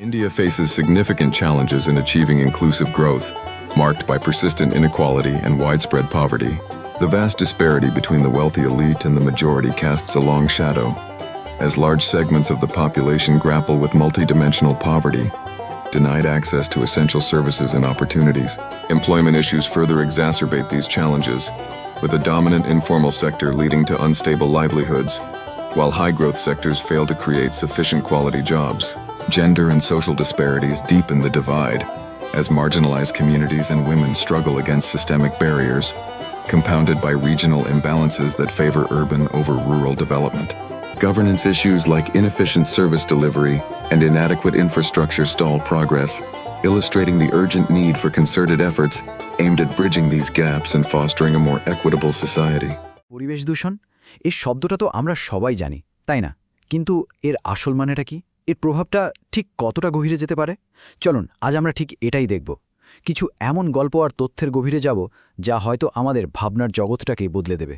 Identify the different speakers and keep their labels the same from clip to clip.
Speaker 1: India faces significant challenges in achieving inclusive growth, marked by persistent inequality and widespread poverty. The vast disparity between the wealthy elite and the majority casts a long shadow, as large segments of the population grapple with multidimensional poverty, denied access to essential services and opportunities. Employment issues further exacerbate these challenges, with a dominant informal sector leading to unstable livelihoods, while high-growth sectors fail to create sufficient quality jobs. Gender and social disparities deepen the divide, as marginalized communities and women struggle against systemic barriers, compounded by regional imbalances that favor urban over rural development. Governance issues like inefficient service delivery and inadequate infrastructure stall progress, illustrating the urgent need for concerted efforts aimed at bridging these gaps and fostering a more equitable society.
Speaker 2: পরিবেশ দূষণ এই শব্দটা তো আমরা সবাই জানি, তাই না? কিন্তু এর আসল মানেটা কি? এর প্রভাবটা ঠিক কতটা গভীরে যেতে পারে? চলুন আজ আমরা ঠিক এটাই দেখব। কিছু এমন গল্প আর তথ্যের গভীরে যাব যা হয়তো আমাদের ভাবনার জগৎটাকেই বদলে দেবে।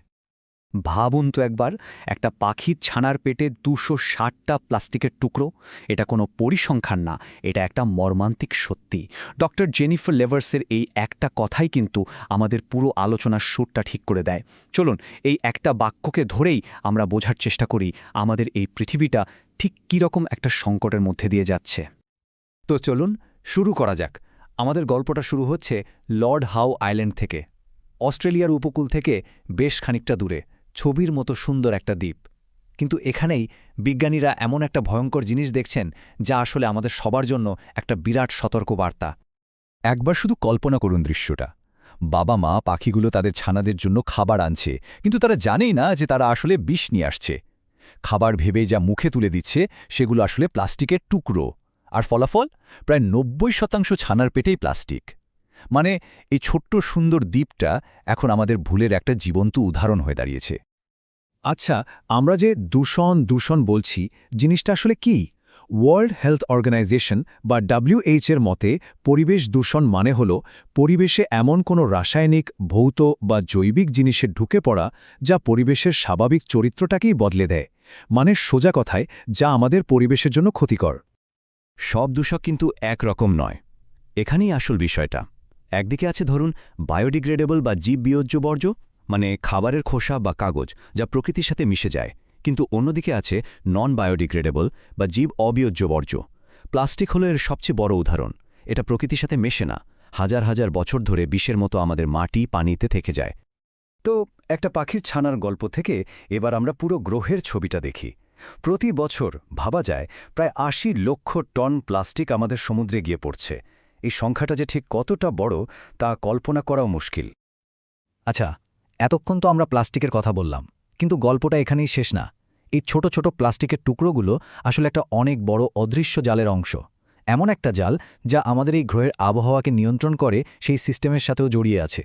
Speaker 3: ভাবুন তো একবার, একটা পাখির ছানার পেটে 260টা প্লাস্টিকের টুকরো। এটা কোনো পরিসংখ্যান না, এটা একটা মর্মান্তিক সত্যি। ডক্টর জেনিফার লেভার্সের এই একটা কথাই কিন্তু আমাদের পুরো আলোচনার সুরটা ঠিক করে দেয়। চলুন এই একটা বাক্যকে ধরেই আমরা বোঝার চেষ্টা করি আমাদের এই পৃথিবীটা ঠিক কীরকম একটা সংকটের মধ্যে দিয়ে যাচ্ছে। তো চলুন শুরু করা যাক। আমাদের গল্পটা শুরু হচ্ছে লর্ড হাউ আইল্যান্ড থেকে, অস্ট্রেলিয়ার উপকূল থেকে বেশ খানিকটা দূরে, ছবির মতো সুন্দর একটা দ্বীপ। কিন্তু এখানেই বিজ্ঞানীরা এমন একটা ভয়ঙ্কর জিনিস দেখছেন যা আসলে আমাদের সবার জন্য একটা বিরাট সতর্কবার্তা।
Speaker 4: একবার শুধু কল্পনা করুন দৃশ্যটা। বাবা মা পাখিগুলো তাদের ছানাদের জন্য খাবার আনছে, কিন্তু তারা জানেই না যে তারা আসলে বিষ নিয়ে আসছে। খাবার ভেবেই যা মুখে তুলে দিচ্ছে সেগুলো আসলে প্লাস্টিকের টুকরো, আর ফলাফল প্রায় 90% ছানার পেটেই প্লাস্টিক। মানে এই ছোট্ট সুন্দর দ্বীপটা এখন আমাদের ভুলের একটা জীবন্ত উদাহরণ হয়ে দাঁড়িয়েছে।
Speaker 5: আচ্ছা, আমরা যে দূষণ বলছি, জিনিসটা আসলে কি? ওয়ার্ল্ড হেলথ অর্গানাইজেশন বা WHO এর মতে পরিবেশ দূষণ মানে হল পরিবেশে এমন কোনো রাসায়নিক, ভৌত বা জৈবিক জিনিসের ঢুকে পড়া যা পরিবেশের স্বাভাবিক চরিত্রটাকেই বদলে দেয়। মানে সোজা কথায় যা আমাদের পরিবেশের জন্য ক্ষতিকর।
Speaker 3: সব দূষক কিন্তু একরকম নয়, এখানেই আসল বিষয়টা। একদিকে আছে ধরুন বায়োডিগ্রেডেবল বা জীব বিয়োজ্য বর্জ্য, মানে খাবারের খোসা বা কাগজ যা প্রকৃতির সাথে মিশে যায়। কিন্তু অন্যদিকে আছে নন বায়োডিগ্রেডেবল বা জীব অবিয়োজ্য বর্জ্য। প্লাস্টিক হলো এর সবচেয়ে বড় উদাহরণ। এটা প্রকৃতির সাথে মেশে না, হাজার হাজার বছর ধরে বিষের মতো আমাদের মাটি পানিতে থেকে যায়।
Speaker 5: তো একটা পাখির ছানার গল্প থেকে এবার আমরা পুরো গ্রহের ছবিটা দেখি। প্রতি বছর ভাবা যায় প্রায় ৮০ লক্ষ টন প্লাস্টিক আমাদের সমুদ্রে গিয়ে পড়ছে। এই সংখ্যাটা যে ঠিক কতটা বড় তা কল্পনা করাও মুশকিল।
Speaker 2: আচ্ছা, এতক্ষণ তো আমরা প্লাস্টিকের কথা বললাম, কিন্তু গল্পটা এখানেই শেষ না। এই ছোট ছোট প্লাস্টিকের টুকরোগুলো আসলে একটা অনেক বড় অদৃশ্য জালের অংশ। এমন একটা জাল যা আমাদের এই গ্রহের আবহাওয়াকে নিয়ন্ত্রণ করে, সেই সিস্টেমের সাথেও জড়িয়ে আছে।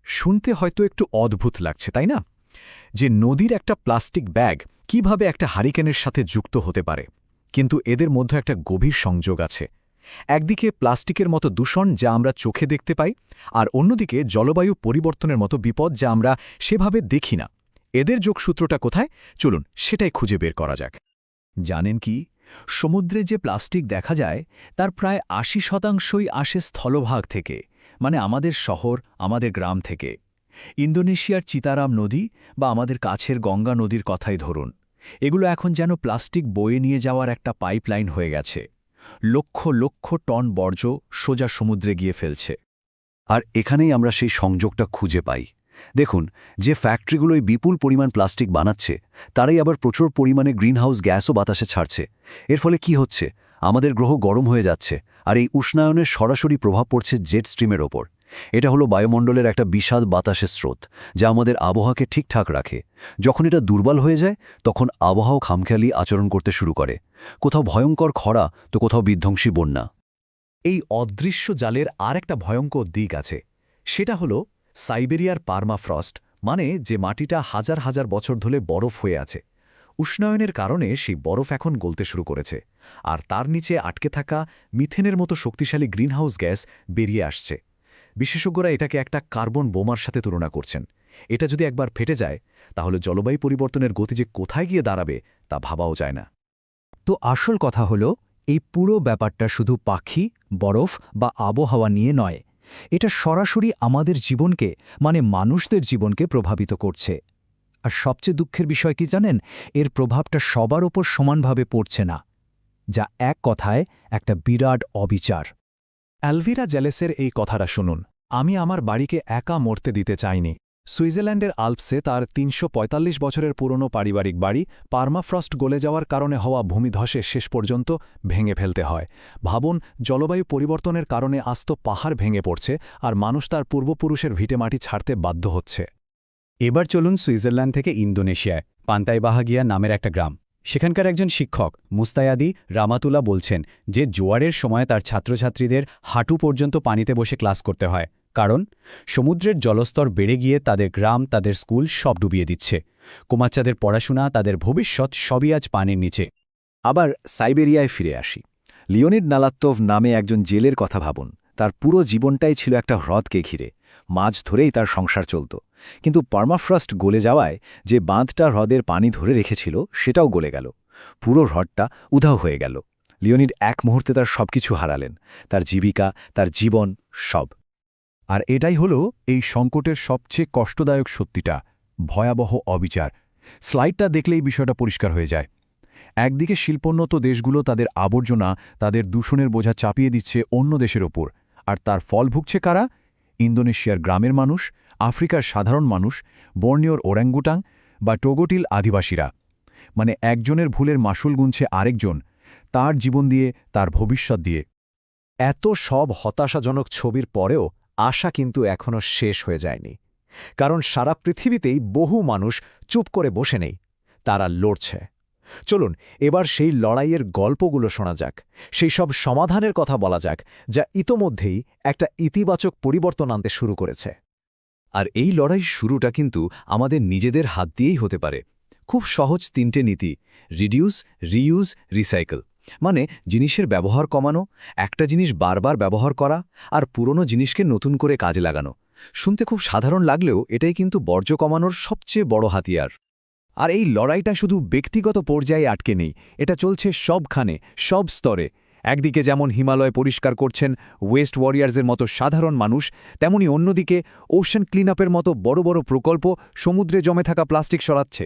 Speaker 5: শুনতে হয়তো একটু অদ্ভুত লাগছে, তাই না? যে নদীর একটা প্লাস্টিক ব্যাগ কিভাবে একটা হারিকেনের সাথে যুক্ত হতে পারে। কিন্তু এদের মধ্যে একটা গভীর সংযোগ আছে। একদিকে প্লাস্টিকের মতো দূষণ যা আমরা চোখে দেখতে পাই, আর অন্যদিকে জলবায়ু পরিবর্তনের মতো বিপদ যা আমরা সেভাবে দেখি না। এদের যোগসূত্রটা কোথায়? চলুন সেটাই খুঁজে বের করা যাক। জানেন কি, সমুদ্রে যে প্লাস্টিক দেখা যায় তার প্রায় ৮০% আসে স্থলভাগ থেকে, মানে আমাদের শহর, আমাদের গ্রাম থেকে। ইন্দোনেশিয়ার চিতারাম নদী বা আমাদের কাছের গঙ্গা নদীর কথাই ধরুন, এগুলো এখন যেন প্লাস্টিক বয়ে নিয়ে যাওয়ার একটা পাইপলাইন হয়ে গেছে। লক্ষ লক্ষ টন বর্জ্য সোজা সমুদ্রে গিয়ে ফেলছে।
Speaker 4: আর এখানেই আমরা সেই সংযোগটা খুঁজে পাই। দেখুন, যে ফ্যাক্টরিগুলো এই বিপুল পরিমাণ প্লাস্টিক বানাচ্ছে তারাই আবার প্রচুর পরিমাণে গ্রিনহাউস গ্যাসও বাতাসে ছাড়ছে। এর ফলে কি হচ্ছে? আমাদের গ্রহ গরম হয়ে যাচ্ছে, আর এই উষ্ণায়নের সরাসরি প্রভাব পড়ছে জেট স্ট্রিমের ওপর। এটা হলো বায়ুমণ্ডলের একটা বিশাল বাতাসের স্রোত যা আমাদের আবহাওয়াকে ঠিকঠাক রাখে। যখন এটা দুর্বল হয়ে যায় তখন আবহাওয়া খামখেয়ালি আচরণ করতে শুরু করে। কোথাও ভয়ঙ্কর খরা তো কোথাও বিধ্বংসী বন্যা।
Speaker 5: এই অদৃশ্য জালের আর একটা ভয়ঙ্কর দিক আছে। সেটা হলো সাইবেরিয়ার পার্মাফ্রস্ট, মানে যে মাটিটা হাজার হাজার বছর ধরে বরফ হয়ে আছে। উষ্ণায়নের কারণে সেই বরফ এখন গলতে শুরু করেছে, আর তার নিচে আটকে থাকা মিথেনের মতো শক্তিশালী গ্রিনহাউস গ্যাস বেরিয়ে আসছে। বিশেষজ্ঞরা এটাকে একটা কার্বন বোমার সাথে তুলনা করছেন। এটা যদি একবার ফেটে যায় তাহলে জলবায়ু পরিবর্তনের গতি যে কোথায় গিয়ে দাঁড়াবে তা ভাবাও যায় না।
Speaker 2: তো আসল কথা হলো,
Speaker 3: এই পুরো ব্যাপারটা শুধু পাখি, বরফ বা আবহাওয়া নিয়ে নয়, এটা সরাসরি আমাদের জীবনকে মানে মানুষদের জীবনকে প্রভাবিত করছে। আর সবচেয়ে দুঃখের বিষয় কি জানেন, এর প্রভাবটা সবার ওপর সমানভাবে পড়ছে না, যা এক কথায় একটা বিরাট অবিচার।
Speaker 5: অ্যালভিরা জ্যালেসের এই কথাটা শুনুন। আমি আমার বাড়িকে একা মরতে দিতে চাইনি। সুইজারল্যান্ডের আল্পসে তার ৩৪৫ বছরের পুরনো পারিবারিক বাড়ি পার্মাফ্রস্ট গলে যাওয়ার কারণে হওয়া ভূমিধসে শেষ পর্যন্ত ভেঙে ফেলতে হয়। ভাবুন, জলবায়ু পরিবর্তনের কারণে আস্ত পাহাড় ভেঙে পড়ছে আর মানুষ তার পূর্বপুরুষের ভিটেমাটি ছাড়তে বাধ্য হচ্ছে।
Speaker 3: এবার চলুন সুইজারল্যান্ড থেকে ইন্দোনেশিয়ায় পান্তাইবাহাগিয়া নামের একটা গ্রাম। সেখানকার একজন শিক্ষক মুস্তায়াদি রামাতুলা বলছেন যে জোয়ারের সময় তার ছাত্রছাত্রীদের হাঁটু পর্যন্ত পানিতে বসে ক্লাস করতে হয়, কারণ সমুদ্রের জলস্তর বেড়ে গিয়ে তাদের গ্রাম, তাদের স্কুল সব ডুবিয়ে দিচ্ছে। কুমাচ্চাদের পড়াশোনা, তাদের ভবিষ্যৎ সবই আজ পানির নিচে।
Speaker 4: আবার সাইবেরিয়ায় ফিরে আসি। লিওনিড নালাত্তভ নামে একজন জেলের কথা ভাবুন। তার পুরো জীবনটাই ছিল একটা হ্রদকে ঘিরে, মাছ ধরেই তার সংসার চলত। কিন্তু পার্মাফ্রস্ট গলে যাওয়ায় যে বাঁধটা হ্রদের পানি ধরে রেখেছিল সেটাও গলে গেল, পুরো হ্রদটা উধাও হয়ে গেল। লিওনিড এক মুহূর্তে তার সবকিছু হারালেন, তার জীবিকা, তার জীবন, সব।
Speaker 5: আর এটাই হলো এই সংকটের সবচেয়ে কষ্টদায়ক সত্যিটা, ভয়াবহ অবিচার। স্লাইডটা দেখলেই বিষয়টা পরিষ্কার হয়ে যায়। একদিকে শিল্পোন্নত দেশগুলো তাদের আবর্জনা, তাদের দূষণের বোঝা চাপিয়ে দিচ্ছে অন্য দেশের ওপর, আর তার ফল ভুগছে কারা? ইন্দোনেশিয়ার গ্রামের মানুষ, আফ্রিকার সাধারণ মানুষ, বর্নিওর ওরাঙ্গুটাং বা টোগোটিল আদিবাসীরা। মানে একজনের ভুলের মাসুল গুনছে আরেকজন, তার জীবন দিয়ে, তার ভবিষ্যৎ দিয়ে।
Speaker 6: এত সব হতাশাজনক ছবির পরেও আশা কিন্তু এখনও শেষ হয়ে যায়নি। কারণ সারা পৃথিবীতেই বহু মানুষ চুপ করে বসে নেই, তারা লড়ছে। চলুন এবার সেই লড়াইয়ের গল্পগুলো শোনা যাক, সেই সব সমাধানের কথা বলা যাক যা ইতোমধ্যেই একটা ইতিবাচক পরিবর্তন আনতে শুরু করেছে।
Speaker 4: আর এই লড়াইয়ের শুরুটা কিন্তু আমাদের নিজেদের হাত দিয়েই হতে পারে। খুব সহজ 3টে নীতি: রিডিউস, রিইউজ, রিসাইকেল। মানে জিনিসের ব্যবহার কমানো, একটা জিনিস বারবার ব্যবহার করা, আর পুরনো জিনিসকে নতুন করে কাজে লাগানো। শুনতে খুব সাধারণ লাগলেও এটাই কিন্তু বর্জ্য কমানোর সবচেয়ে বড় হাতিয়ার।
Speaker 5: আর এই লড়াইটা শুধু ব্যক্তিগত পর্যায়ে আটকে নেই, এটা চলছে সবখানে, সব স্তরে। একদিকে যেমন হিমালয় পরিষ্কার করছেন ওয়েস্ট ওয়ারিয়ার্সের মতো সাধারণ মানুষ, তেমনি অন্যদিকে ওশান ক্লিনআপের মতো বড় বড় প্রকল্প সমুদ্রে জমে থাকা প্লাস্টিক সরাচ্ছে।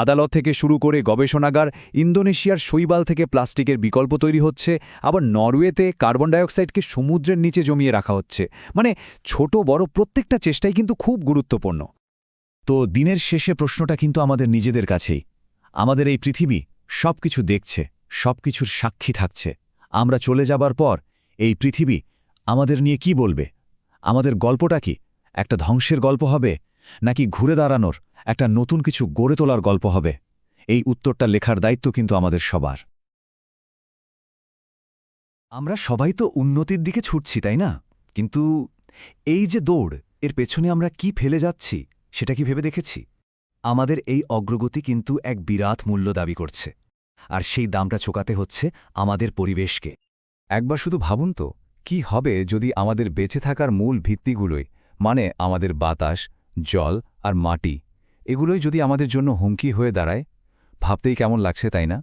Speaker 5: আদালত থেকে শুরু করে গবেষণাগার, ইন্দোনেশিয়ার শৈবাল থেকে প্লাস্টিকের বিকল্প তৈরি হচ্ছে, আবার নরওয়েতে কার্বন ডাইঅক্সাইডকে সমুদ্রের নিচে জমিয়ে রাখা হচ্ছে। মানে ছোট বড় প্রত্যেকটা চেষ্টাই কিন্তু খুব গুরুত্বপূর্ণ। তো দিনের শেষে প্রশ্নটা কিন্তু আমাদের নিজেদের কাছেই। আমাদের এই পৃথিবী সবকিছু দেখছে, সবকিছুর সাক্ষী থাকছে। আমরা চলে যাবার পর এই পৃথিবী আমাদের নিয়ে কি বলবে? আমাদের গল্পটা কি একটা ধ্বংসের গল্প হবে, নাকি ঘুরে দাঁড়ানোর, একটা নতুন কিছু গড়ে তোলার গল্প হবে? এই উত্তরটা লেখার দায়িত্ব কিন্তু আমাদের সবার। আমরা সবাই তো উন্নতির দিকে ছুটছি, তাই না? কিন্তু এই যে দৌড়, এর পেছনে আমরা কি ফেলে যাচ্ছি সেটা কি ভেবে দেখেছি? আমাদের এই অগ্রগতি কিন্তু এক বিরাট মূল্য দাবি করছে, আর সেই দামটা চোকাতে হচ্ছে আমাদের পরিবেশকে। একবার শুধু ভাবুন তো, কি হবে যদি আমাদের বেঁচে থাকার মূল ভিত্তিগুলোই, মানে আমাদের বাতাস, জল আর মাটি, এগুলোই যদি আমাদের জন্য হুমকি হয়ে দাঁড়ায়? ভাবতেই কেমন লাগছে, তাই না?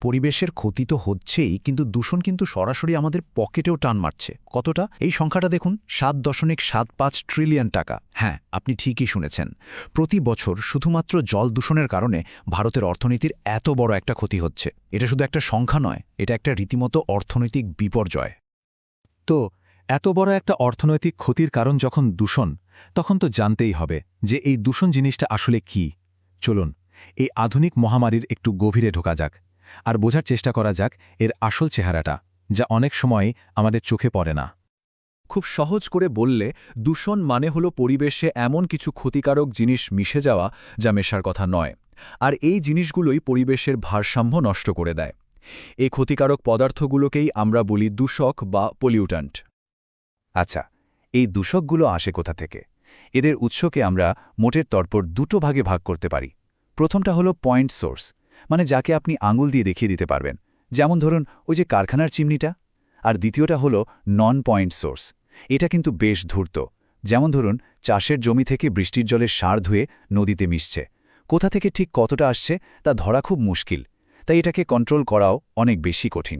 Speaker 5: পরিবেশের ক্ষতি তো হচ্ছেই, কিন্তু দূষণ কিন্তু সরাসরি আমাদের পকেটেও টান মারছে। কতটা? এই সংখ্যাটা দেখুন, 7.75 ট্রিলিয়ন টাকা। হ্যাঁ, আপনি ঠিকই শুনেছেন। প্রতি বছর শুধুমাত্র জল দূষণের কারণে ভারতের অর্থনীতির এত বড় একটা ক্ষতি হচ্ছে। এটা শুধু একটা সংখ্যা নয়, এটা একটা রীতিমতো অর্থনৈতিক বিপর্যয়।
Speaker 6: তো এত বড় একটা অর্থনৈতিক ক্ষতির কারণ যখন দূষণ, তখন তো জানতেই হবে যে এই দূষণ জিনিসটা আসলে কি। চলুন এই আধুনিক মহামারীর একটু গভীরে ঢোকা যাক আর বোঝার চেষ্টা করা যাক এর আসল চেহারাটা, যা অনেক সময় আমাদের চোখে পড়ে না।
Speaker 5: খুব সহজ করে বললে, দূষণ মানে হলো পরিবেশে এমন কিছু ক্ষতিকারক জিনিস মিশে যাওয়া যা মেশার কথা নয়, আর এই জিনিসগুলোই পরিবেশের ভারসাম্য নষ্ট করে দেয়। এই ক্ষতিকারক পদার্থগুলোকেই আমরা বলি দূষক বা পলিউট্যান্ট। আচ্ছা, এই দূষকগুলো আসে কোথা থেকে? এদের উৎসকে আমরা মোটের তরপর 2টো ভাগে ভাগ করতে পারি। প্রথমটা হলো পয়েন্ট সোর্স, মানে যাকে আপনি আঙুল দিয়ে দেখিয়ে দিতে পারবেন, যেমন ধরুন ওই যে কারখানার চিমনিটা। আর দ্বিতীয়টা হলো নন পয়েন্ট সোর্স। এটা কিন্তু বেশ ধূর্ত, যেমন ধরুন চাষের জমি থেকে বৃষ্টির জলের সার ধুয়ে নদীতে মিশছে। কোথা থেকে ঠিক কতটা আসছে তা ধরা খুব মুশকিল, তাই এটাকে কন্ট্রোল করাও অনেক বেশি কঠিন।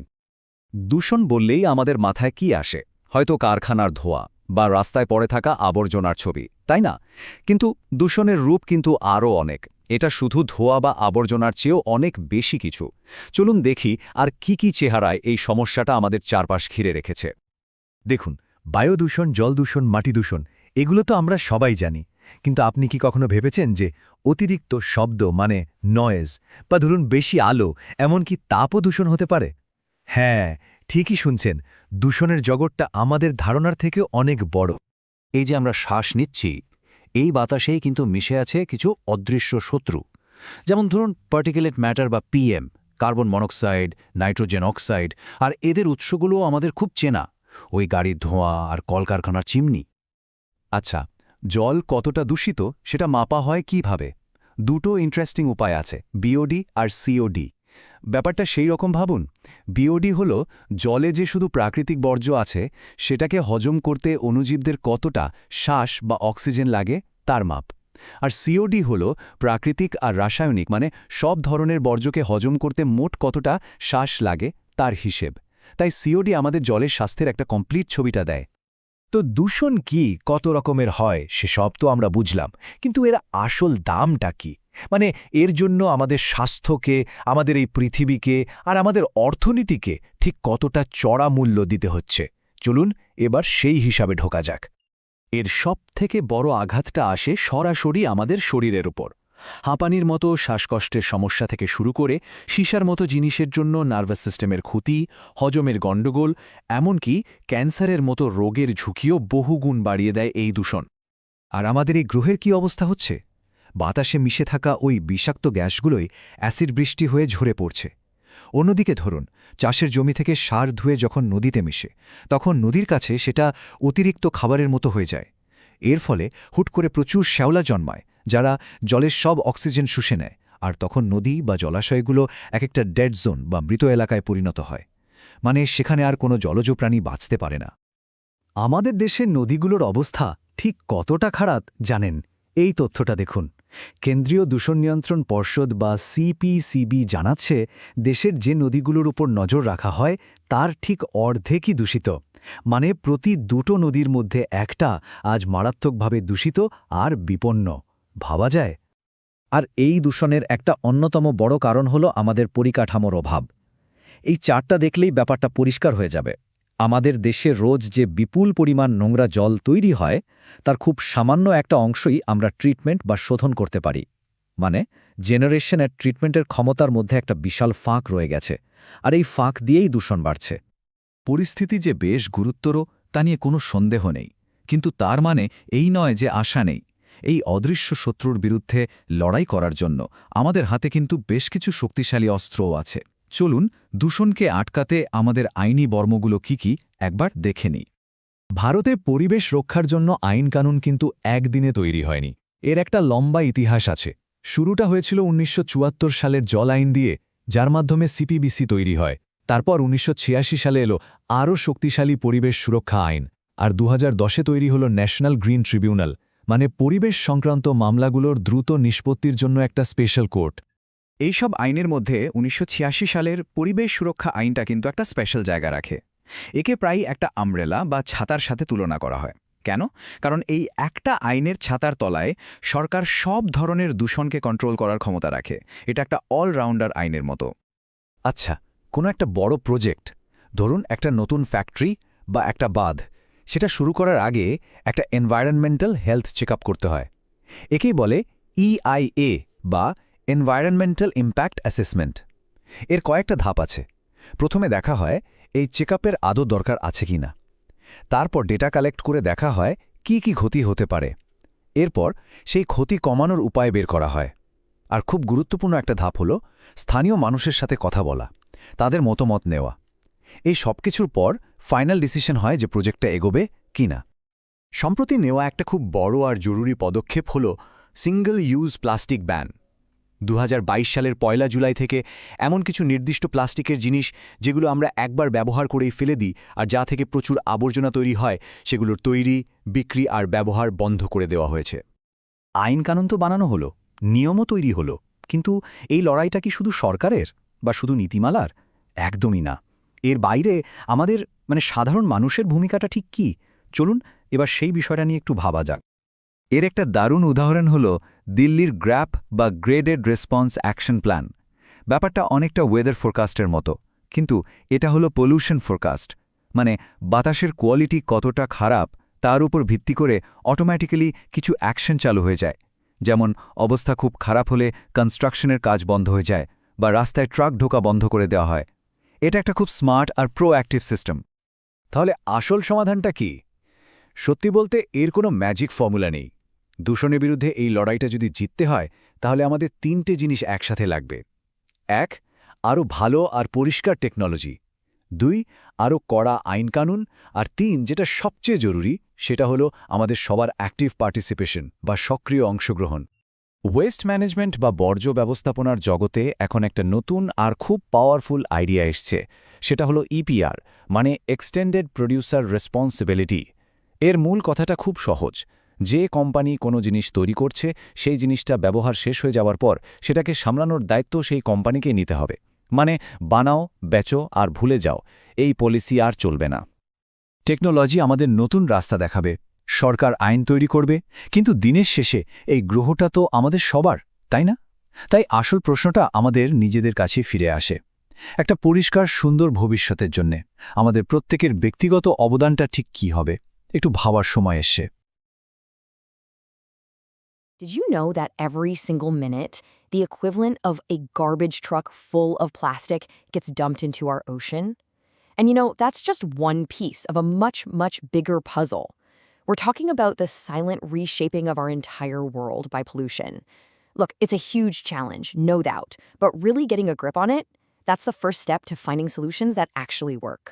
Speaker 3: দূষণ বললেই আমাদের মাথায় কি আসে? হয়তো কারখানার ধোঁয়া বা রাস্তায় পড়ে থাকা আবর্জনার ছবি, তাই না? কিন্তু দূষণের রূপ কিন্তু আরও অনেক। এটা শুধু ধোঁয়া বা আবর্জনার চেয়েও অনেক বেশি কিছু। চলুন দেখি আর কি চেহারায় এই সমস্যাটা আমাদের চারপাশ ঘিরে রেখেছে।
Speaker 6: দেখুন, বায়ুদূষণ, জলদূষণ, মাটিদূষণ এগুলো তো আমরা সবাই জানি। কিন্তু আপনি কি কখনো ভেবেছেন যে অতিরিক্ত শব্দ মানে নয়েজ বা ধরুন বেশি আলো এমনকি তাপও দূষণ হতে পারে? হ্যাঁ, ঠিকই শুনছেন, দূষণের জগৎটা আমাদের ধারণার থেকে অনেক বড়।
Speaker 4: এই যে আমরা শ্বাস নিচ্ছি, এই বাতাসেই কিন্তু মিশে আছে কিছু অদৃশ্য শত্রু। যেমন ধরুন পার্টিকুলেট ম্যাটার বা PM, carbon monoxide, nitrogen oxide, আর এদের উৎসগুলোও আমাদের খুব চেনা, ওই গাড়ির ধোঁয়া আর কলকারখানার চিমনি।
Speaker 6: আচ্ছা, জল কতটা দূষিত সেটা মাপা হয় কিভাবে? দুটো ইন্টারেস্টিং উপায় আছে, বিওডি আর সিওডি। ব্যাপারটা সেই রকম ভাবুন। বিওডি হল জলে যে শুধু প্রাকৃতিক বর্জ্য আছে সেটাকে হজম করতে অণুজীবদের কতটা শ্বাস বা অক্সিজেন লাগে তার মাপ। আর সিওডি হল প্রাকৃতিক আর রাসায়নিক মানে সব ধরনের বর্জ্যকে হজম করতে মোট কতটা শ্বাস লাগে তার হিসেব। তাই সিওডি আমাদের জলের স্বাস্থ্যের একটা কমপ্লিট ছবিটা দেয়। তো দূষণ কি, কত রকমের হয় সেসব তো আমরা বুঝলাম, কিন্তু এর আসল দামটা কি? মানে এর জন্য আমাদের স্বাস্থ্যকে, আমাদের এই পৃথিবীকে আর আমাদের অর্থনীতিকে ঠিক কতটা চড়া মূল্য দিতে হচ্ছে? চলুন এবার সেই হিসাবে ঢোকা যাক।
Speaker 7: এর সবথেকে বড় আঘাতটা আসে সরাসরি আমাদের শরীরের উপর। হাঁপানির মতো শ্বাসকষ্টের সমস্যা থেকে শুরু করে সীসার মতো জিনিসের জন্য নার্ভাস সিস্টেমের ক্ষতি, হজমের গণ্ডগোল, এমনকি ক্যান্সারের মতো রোগের ঝুঁকিও বহুগুণ বাড়িয়ে দেয় এই দূষণ।
Speaker 6: আর আমাদের এই গ্রহের কি অবস্থা হচ্ছে? বাতাসে মিশে থাকা ওই বিষাক্ত গ্যাসগুলোই অ্যাসিড বৃষ্টি হয়ে ঝরে পড়ছে। অন্যদিকে ধরুন, চাষের জমি থেকে সার ধুয়ে যখন নদীতে মিশে, তখন নদীর কাছে সেটা অতিরিক্ত খাবারের মতো হয়ে যায়। এর ফলে হুট করে প্রচুর শ্যাওলা জন্মায়, যারা জলের সব অক্সিজেন শুষে নেয়, আর তখন নদী বা জলাশয়গুলো এক একটা ডেড জোন বা মৃত এলাকায় পরিণত হয়। মানে সেখানে আর কোনো জলজ প্রাণী বাঁচতে পারে না।
Speaker 5: আমাদের দেশের নদীগুলোর অবস্থা ঠিক কতটা খারাপ জানেন? এই তথ্যটা দেখুন। কেন্দ্রীয় দূষণ নিয়ন্ত্রণ পর্ষদ বা সিপিসিবি জানাচ্ছে, দেশের যে নদীগুলোর উপর নজর রাখা হয় তার ঠিক অর্ধেকই দূষিত। মানে প্রতি দুটো নদীর মধ্যে একটা আজ মারাত্মকভাবে দূষিত আর বিপন্ন। ভাবা যায়?
Speaker 2: আর এই দূষণের একটা অন্যতম বড় কারণ হলো আমাদের পরিকাঠামোর অভাব। এই চারটা দেখলেই ব্যাপারটা পরিষ্কার হয়ে যাবে। আমাদের দেশে রোজ যে বিপুল পরিমাণ নোংরা জল তৈরি হয় তার খুব সামান্য একটা অংশই আমরা ট্রিটমেন্ট বা শোধন করতে পারি। মানে জেনারেশন আর ট্রিটমেন্টের ক্ষমতার মধ্যে একটা বিশাল ফাঁক রয়ে গেছে, আর এই ফাঁক দিয়েই দূষণ বাড়ছে।
Speaker 5: পরিস্থিতি যে বেশ গুরুতর তা নিয়ে কোনো সন্দেহ নেই, কিন্তু তার মানে এই নয় যে আশা নেই। এই অদৃশ্য শত্রুর বিরুদ্ধে লড়াই করার জন্য আমাদের হাতে কিন্তু বেশ কিছু শক্তিশালী অস্ত্রও আছে। চলুন দূষণকে আটকাতে আমাদের আইনি বর্মগুলো কি একবার দেখে নিই। ভারতে পরিবেশ রক্ষার জন্য আইনকানুন কিন্তু একদিনে তৈরি হয়নি। এর একটা লম্বা ইতিহাস আছে। শুরুটা হয়েছিল ১৯৭৪ সালের জল আইন দিয়ে, যার মাধ্যমে সিপিবিসি তৈরি হয়। তারপর ১৯৮৬ সালে এলো আরও শক্তিশালী পরিবেশ সুরক্ষা আইন, আর ২০১০-এ তৈরি হল ন্যাশনাল গ্রিন ট্রিবিউনাল, মানে পরিবেশ সংক্রান্ত মামলাগুলোর দ্রুত নিষ্পত্তির জন্য একটা স্পেশাল কোর্ট।
Speaker 8: এইসব আইনের মধ্যে ১৯৮৬ সালের পরিবেশ সুরক্ষা আইনটা কিন্তু একটা স্পেশাল জায়গা রাখে। একে প্রায় একটা আমব্রেলা বা ছাতার সাথে তুলনা করা হয়। কেন? কারণ এই একটা আইনের ছাতার তলায় সরকার সব ধরনের দূষণকে কন্ট্রোল করার ক্ষমতা রাখে। এটা একটা অলরাউন্ডার আইনের মতো।
Speaker 6: আচ্ছা, কোনো একটা বড় প্রজেক্ট, ধরুন একটা নতুন ফ্যাক্টরি বা একটা বাঁধ, সেটা শুরু করার আগে একটা এনভায়রনমেন্টাল হেলথ চেকআপ করতে হয়। একেই বলে EIA বা এনভায়রনমেন্টাল ইম্প্যাক্ট অ্যাসেসমেন্ট। এর কয়েকটা ধাপ আছে। প্রথমে দেখা হয় এই চেকআপের আদৌ দরকার আছে কি না। তারপর ডেটা কালেক্ট করে দেখা হয় কি ক্ষতি হতে পারে। এরপর সেই ক্ষতি কমানোর উপায় বের করা হয়। আর খুব গুরুত্বপূর্ণ একটা ধাপ হলো স্থানীয় মানুষের সাথে কথা বলা, তাদের মতামত নেওয়া। এই সব কিছুর পর ফাইনাল ডিসিশন হয় যে প্রজেক্টটা এগোবে কি না।
Speaker 7: সম্প্রতি নেওয়া একটা খুব বড় আর জরুরি পদক্ষেপ হল সিঙ্গল ইউজ প্লাস্টিক ব্যান। ২০২২ সালের ১ জুলাই থেকে এমন কিছু নির্দিষ্ট প্লাস্টিকের জিনিস যেগুলো আমরা একবার ব্যবহার করেই ফেলে দিই আর যা থেকে প্রচুর আবর্জনা তৈরি হয়, সেগুলোর তৈরি, বিক্রি আর ব্যবহার বন্ধ করে দেওয়া হয়েছে।
Speaker 2: আইনকানুন তো বানানো হলো, নিয়মও তৈরি হলো, কিন্তু এই লড়াইটা কি শুধু সরকারের বা শুধু নীতিমালার? একদমই না।
Speaker 3: এর বাইরে আমাদের সাধারণ মানুষের ভূমিকাটা ঠিক কি? চলুন এবার সেই বিষয়টা নিয়ে একটু ভাবা যাক।
Speaker 7: এর একটা দারুণ উদাহরণ হল দিল্লির গ্র্যাপ বা গ্রেডেড রেসপন্স অ্যাকশন প্ল্যান। ব্যাপারটা অনেকটা ওয়েদার ফোরকাস্টের মতো, কিন্তু এটা হলো পলিউশন ফোরকাস্ট। মানে বাতাসের কোয়ালিটি কতটা খারাপ তার উপর ভিত্তি করে অটোম্যাটিক্যালি কিছু অ্যাকশন চালু হয়ে যায়। যেমন অবস্থা খুব খারাপ হলে কনস্ট্রাকশনের কাজ বন্ধ হয়ে যায় বা রাস্তায় ট্রাক ঢোকা বন্ধ করে দেওয়া হয়। এটা একটা খুব স্মার্ট আর প্রোঅ্যাক্টিভ সিস্টেম।
Speaker 6: তাহলে আসল সমাধানটা কি? সত্যি বলতে এর কোনো ম্যাজিক ফর্মুলা নেই। দূষণের বিরুদ্ধে এই লড়াইটা যদি জিততে হয় তাহলে আমাদের 3টে জিনিস একসাথে লাগবে। 1. আরও ভালো আর পরিষ্কার টেকনোলজি। 2. আরও কড়া আইনকানুন। আর 3, যেটা সবচেয়ে জরুরি, সেটা হলো আমাদের সবার অ্যাক্টিভ পার্টিসিপেশন বা সক্রিয় অংশগ্রহণ। ওয়েস্ট ম্যানেজমেন্ট বা বর্জ্য ব্যবস্থাপনার জগতে এখন একটা নতুন আর খুব পাওয়ারফুল আইডিয়া এসছে। সেটা হলো ইপিআর, মানে এক্সটেন্ডেড প্রডিউসার রেসপন্সিবিলিটি। এর মূল কথাটা খুব সহজ। যে কোম্পানি কোনো জিনিস তৈরি করছে, সেই জিনিসটা ব্যবহার শেষ হয়ে যাওয়ার পর সেটাকে সামলানোর দায়িত্ব সেই কোম্পানিকেই নিতে হবে। মানে বানাও, বেচো আর ভুলে যাও, এই পলিসি আর চলবে না। টেকনোলজি আমাদের নতুন রাস্তা দেখাবে, সরকার আইন তৈরি করবে, কিন্তু দিনের শেষে এই গ্রহটা তো আমাদের সবার, তাই না? তাই আসল প্রশ্নটা আমাদের নিজেদের কাছে ফিরে আসে। একটা পরিষ্কার সুন্দর ভবিষ্যতের জন্যে আমাদের প্রত্যেকের ব্যক্তিগত অবদানটা ঠিক কী হবে, একটু ভাবার সময় এসছে।
Speaker 9: Did you know that every single minute, the equivalent of a garbage truck full of plastic gets dumped into our ocean? And that's just one piece of a much, much bigger puzzle. We're talking about the silent reshaping of our entire world by pollution. Look, it's a huge challenge, no doubt, but really getting a grip on it, that's the first step to finding solutions that actually work.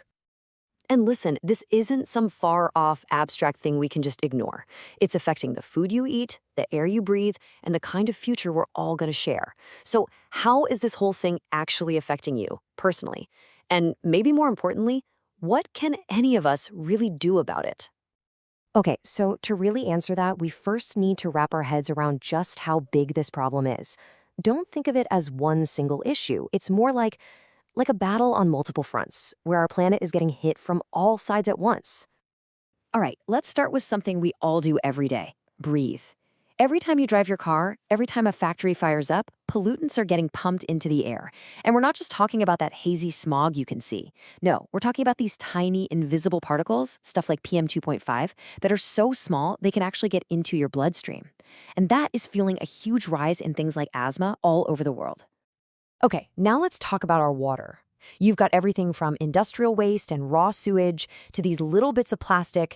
Speaker 9: And listen, this isn't some far-off abstract thing we can just ignore. It's affecting the food you eat, the air you breathe, and the kind of future we're all going to share. So how is this whole thing actually affecting you, personally? And maybe more importantly, what can any of us really do about it? Okay, so to really answer that, we first need to wrap our heads around just how big this problem is. Don't think of it as one single issue. It's more like a battle on multiple fronts, where our planet is getting hit from all sides at once. All right, let's start with something we all do every day: breathe. Every time you drive your car, every time a factory fires up, pollutants are getting pumped into the air. And we're not just talking about that hazy smog you can see. No, we're talking about these tiny, invisible particles, stuff like PM2.5, that are so small they can actually get into your bloodstream. And that is fueling a huge rise in things like asthma all over the world. Okay, now let's talk about our water. You've got everything from industrial waste and raw sewage to these little bits of plastic,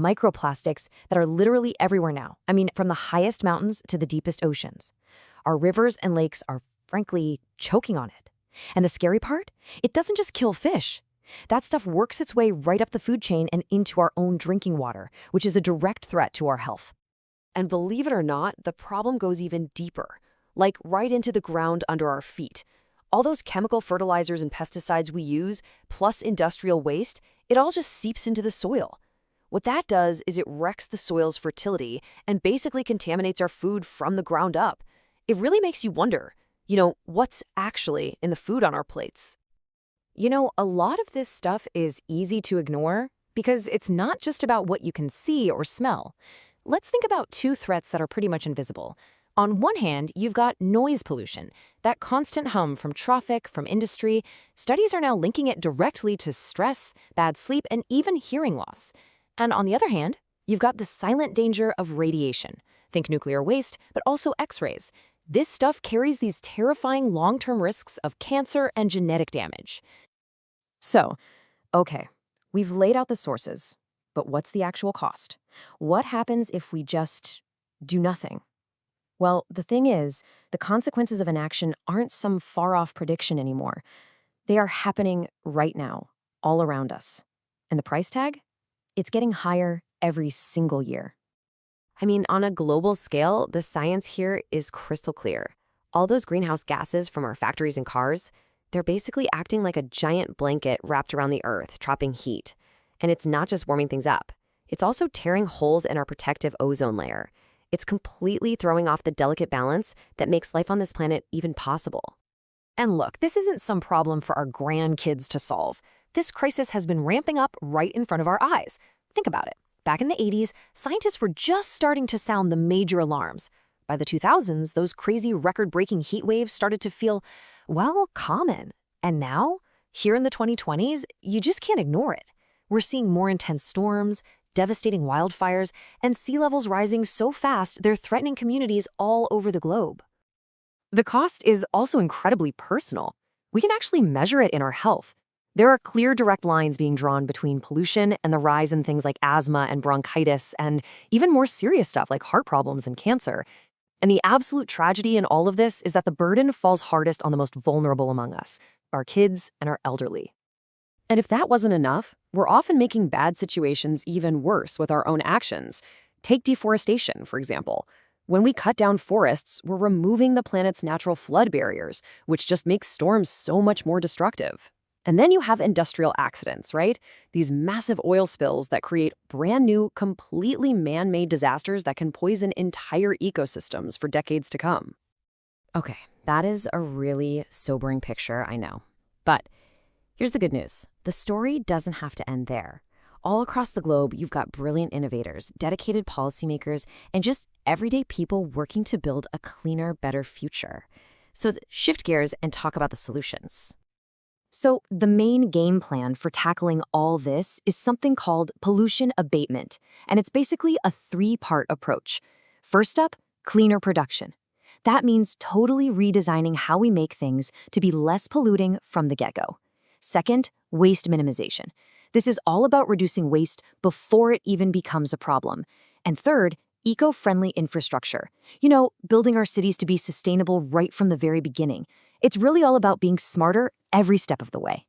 Speaker 9: microplastics, that are literally everywhere now. I mean, from the highest mountains to the deepest oceans. Our rivers and lakes are, frankly, choking on it. And the scary part? It doesn't just kill fish. That stuff works its way right up the food chain and into our own drinking water, which is a direct threat to our health. And believe it or not, the problem goes even deeper, like right into the ground under our feet. All those chemical fertilizers and pesticides we use, plus industrial waste, it all just seeps into the soil. What that does is it wrecks the soil's fertility and basically contaminates our food from the ground up. It really makes you wonder, what's actually in the food on our plates? A lot of this stuff is easy to ignore because it's not just about what you can see or smell. Let's think about two threats that are pretty much invisible. On one hand, you've got noise pollution, that constant hum from traffic, from industry. Studies are now linking it directly to stress, bad sleep, and even hearing loss. And on the other hand, you've got the silent danger of radiation. Think nuclear waste, but also X-rays. This stuff carries these terrifying long-term risks of cancer and genetic damage. So, okay, we've laid out the sources, but what's the actual cost? What happens if we just do nothing? Well, the thing is, the consequences of inaction aren't some far-off prediction anymore. They are happening right now, all around us. And the price tag? It's getting higher every single year. I mean, on a global scale, the science here is crystal clear. All those greenhouse gases from our factories and cars, they're basically acting like a giant blanket wrapped around the Earth, trapping heat. And it's not just warming things up. It's also tearing holes in our protective ozone layer. It's completely throwing off the delicate balance that makes life on this planet even possible. And look, this isn't some problem for our grandkids to solve. this crisis has been ramping up right in front of our eyes. Think about it. Back in the 80s, scientists were just starting to sound the major alarms. By the 2000s, those crazy record-breaking heat waves started to feel, well, common. And now, here in the 2020s, you just can't ignore it. We're seeing more intense storms, devastating wildfires, and sea levels rising so fast they're threatening communities all over the globe. The cost is also incredibly personal. We can actually measure it in our health. There are clear direct lines being drawn between pollution and the rise in things like asthma and bronchitis and even more serious stuff like heart problems and cancer. And the absolute tragedy in all of this is that the burden falls hardest on the most vulnerable among us, our kids and our elderly. And if that wasn't enough, we're often making bad situations even worse with our own actions. Take deforestation, for example. When we cut down forests, we're removing the planet's natural flood barriers, which just makes storms so much more destructive. And then you have industrial accidents, right? These massive oil spills that create brand new, completely man-made disasters that can poison entire ecosystems for decades to come. Okay, that is a really sobering picture, I know. But here's the good news. The story doesn't have to end there. All across the globe, you've got brilliant innovators, dedicated policymakers, and just everyday people working to build a cleaner, better future. So let's shift gears and talk about the solutions. So the main game plan for tackling all this is something called pollution abatement, and it's basically a three-part approach. First up, cleaner production. That means totally redesigning how we make things to be less polluting from the get-go. Second, waste minimization. This is all about reducing waste before it even becomes a problem. And third, eco-friendly infrastructure. Building our cities to be sustainable right from the very beginning. It's really all about being smarter every step of the way.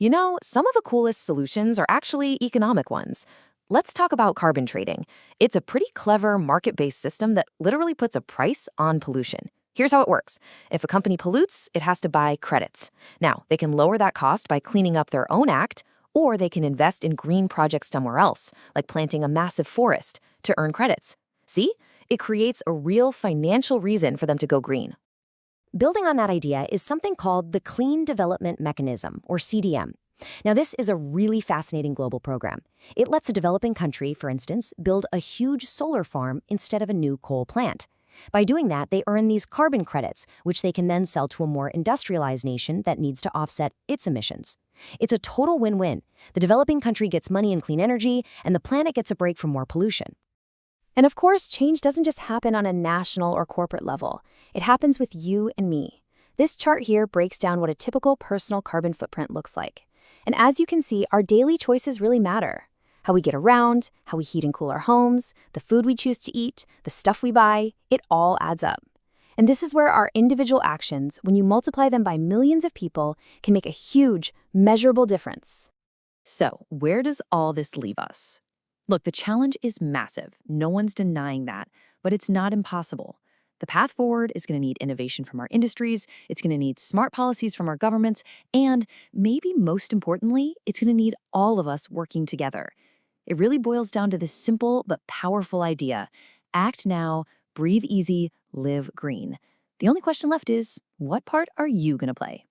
Speaker 9: Some of the coolest solutions are actually economic ones. Let's talk about carbon trading. It's a pretty clever market-based system that literally puts a price on pollution. Here's how it works. If a company pollutes, it has to buy credits. Now, they can lower that cost by cleaning up their own act, or they can invest in green projects somewhere else, like planting a massive forest, to earn credits. See? It creates a real financial reason for them to go green. Building on that idea is something called the Clean Development Mechanism, or CDM. Now, this is a really fascinating global program. It lets a developing country, for instance, build a huge solar farm instead of a new coal plant. By doing that, they earn these carbon credits, which they can then sell to a more industrialized nation that needs to offset its emissions. It's a total win-win. The developing country gets money in clean energy, and the planet gets a break from more pollution. And of course, change doesn't just happen on a national or corporate level. It happens with you and me. This chart here breaks down what a typical personal carbon footprint looks like. And as you can see, our daily choices really matter. How we get around, how we heat and cool our homes, the food we choose to eat, the stuff we buy, it all adds up. And this is where our individual actions, when you multiply them by millions of people, can make a huge, measurable difference. So, where does all this leave us? Look, the challenge is massive. No one's denying that, but it's not impossible. The path forward is going to need innovation from our industries, it's going to need smart policies from our governments, and maybe most importantly, it's going to need all of us working together. It really boils down to this simple but powerful idea. Act now, breathe easy, live green. The only question left is, what part are you going to play?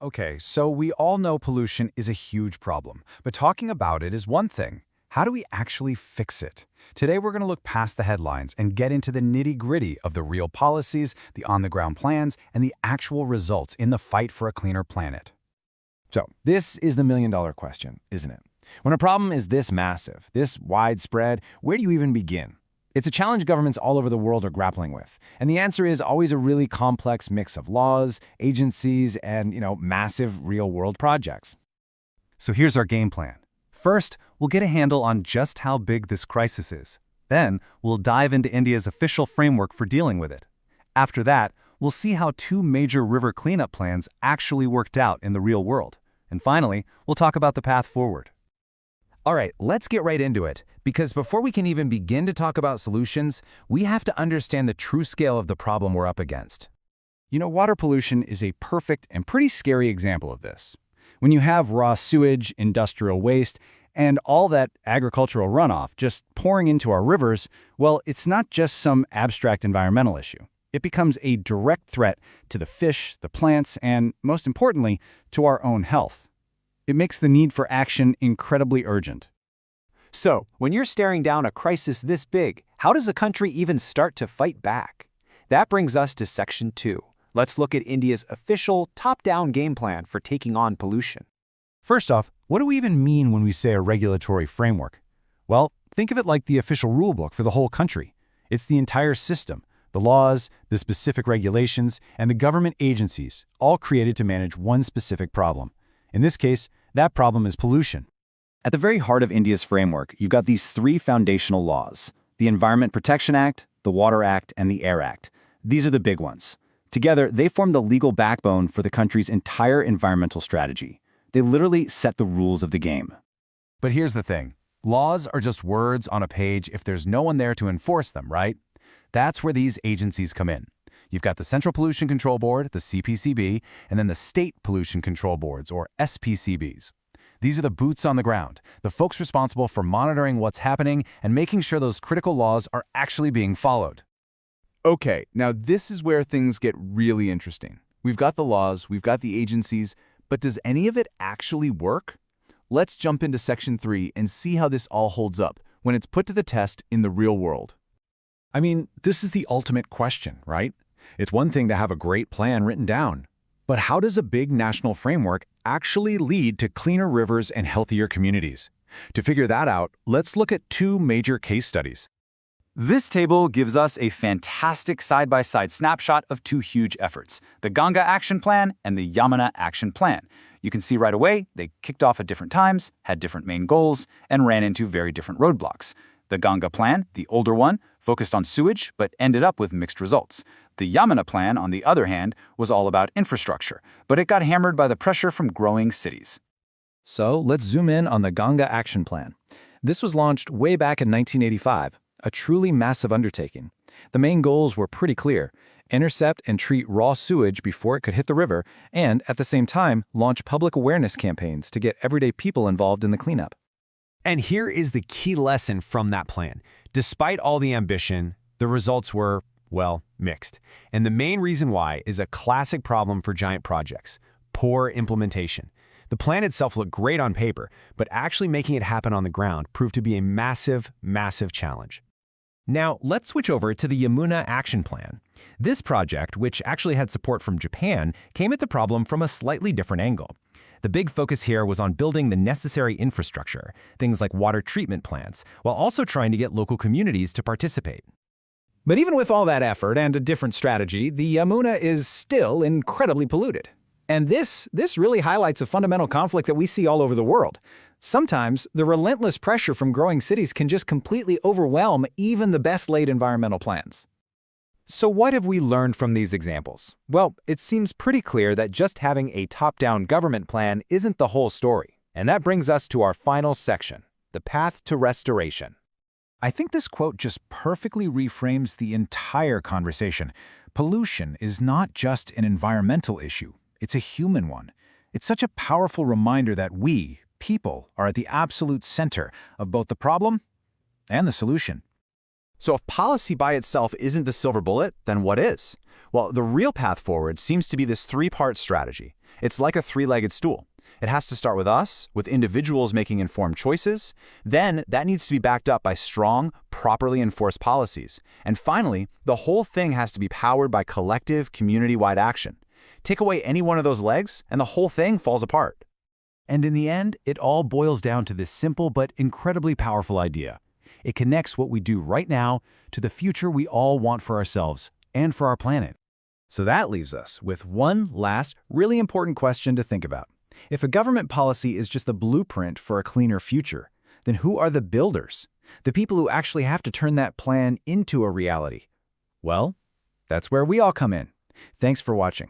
Speaker 8: Okay, so we all know pollution is a huge problem, but talking about it is one thing. How do we actually fix it? Today we're going to look past the headlines and get into the nitty-gritty of the real policies, the on-the-ground plans, and the actual results in the fight for a cleaner planet.
Speaker 10: So, this is the million-dollar question, isn't it? When a problem is this massive, this widespread, where do you even begin? It's a challenge governments all over the world are grappling with, and the answer is always a really complex mix of laws, agencies, and, massive real-world projects.
Speaker 3: So here's our game plan. First, we'll get a handle on just how big this crisis is. Then, we'll dive into India's official framework for dealing with it. After that, we'll see how 2 major river cleanup plans actually worked out in the real world. And finally, we'll talk about the path forward.
Speaker 10: All right, let's get right into it, because before we can even begin to talk about solutions, we have to understand the true scale of the problem we're up against.
Speaker 8: Water pollution is a perfect and pretty scary example of this. When you have raw sewage, industrial waste, and all that agricultural runoff just pouring into our rivers, well, it's not just some abstract environmental issue.
Speaker 11: it becomes a direct threat to the fish, the plants, and, most importantly, to our own health. It makes the need for action incredibly urgent.
Speaker 7: So, when you're staring down a crisis this big, how does a country even start to fight back? That brings us to Section 2. Let's look at India's official top-down game plan for taking on pollution.
Speaker 10: First off, what do we even mean when we say a regulatory framework? Well, think of it like the official rulebook for the whole country. It's the entire system, the laws, the specific regulations, and the government agencies, all created to manage one specific problem. In this case, that problem is pollution.
Speaker 7: At the very heart of India's framework, you've got these three foundational laws: the Environment Protection Act, the Water Act, and the Air Act. These are the big ones. Together, they form the legal backbone for the country's entire environmental strategy. They literally set the rules of the game.
Speaker 10: But here's the thing. Laws are just words on a page if there's no one there to enforce them, right? That's where these agencies come in. You've got the Central Pollution Control Board, the CPCB, and then the State Pollution Control Boards, or SPCBs. These are the boots on the ground, the folks responsible for monitoring what's happening and making sure those critical laws are actually being followed.
Speaker 12: Okay, now this is where things get really interesting. We've got the laws, we've got the agencies, but does any of it actually work? Let's jump into Section 3 and see how this all holds up when it's put to the test in the real world.
Speaker 5: I mean, this is the ultimate question, right? It's one thing to have a great plan written down, but how does a big national framework actually lead to cleaner rivers and healthier communities? To figure that out, let's look at two major case studies.
Speaker 7: This table gives us a fantastic side-by-side snapshot of two huge efforts, the Ganga Action Plan and the Yamuna Action Plan. You can see right away they kicked off at different times, had different main goals, and ran into very different roadblocks. The Ganga Plan, the older one, focused on sewage but ended up with mixed results. The Yamuna Plan, on the other hand, was all about infrastructure, but it got hammered by the pressure from growing cities.
Speaker 10: So let's zoom in on the Ganga Action Plan. This was launched way back in 1985, a truly massive undertaking. The main goals were pretty clear: intercept and treat raw sewage before it could hit the river, and at the same time, launch public awareness campaigns to get everyday people involved in the cleanup.
Speaker 13: And here is the key lesson from that plan. Despite all the ambition, the results were, well, mixed. And the main reason why is a classic problem for giant projects: poor implementation. The plan itself looked great on paper, but actually making it happen on the ground proved to be a massive, massive challenge.
Speaker 14: Now, let's switch over to the Yamuna Action Plan. This project, which actually had support from Japan, came at the problem from a slightly different angle. The big focus here was on building the necessary infrastructure, things like water treatment plants, while also trying to get local communities to participate.
Speaker 6: But even with all that effort and a different strategy, the Yamuna is still incredibly polluted. And this really highlights a fundamental conflict that we see all over the world. Sometimes the relentless pressure from growing cities can just completely overwhelm even the best-laid environmental plans.
Speaker 8: So what have we learned from these examples? Well, it seems pretty clear that just having a top-down government plan isn't the whole story. And that brings us to our final section, the path to restoration.
Speaker 10: I think this quote just perfectly reframes the entire conversation. Pollution is not just an environmental issue, it's a human one. It's such a powerful reminder that we, people, are at the absolute center of both the problem and the solution.
Speaker 15: So if policy by itself isn't the silver bullet, then what is? Well, the real path forward seems to be this three-part strategy. It's like a three-legged stool. It has to start with us, with individuals making informed choices. Then that needs to be backed up by strong, properly enforced policies. And finally, the whole thing has to be powered by collective, community-wide action. Take away any one of those legs, and the whole thing falls apart.
Speaker 16: And in the end, it all boils down to this simple but incredibly powerful idea. It connects what we do right now to the future we all want for ourselves and for our planet.
Speaker 11: So that leaves us with one last, really important question to think about. If a government policy is just the blueprint for a cleaner future, then who are the builders? The people who actually have to turn that plan into a reality? Well, that's where we all come in. Thanks for watching.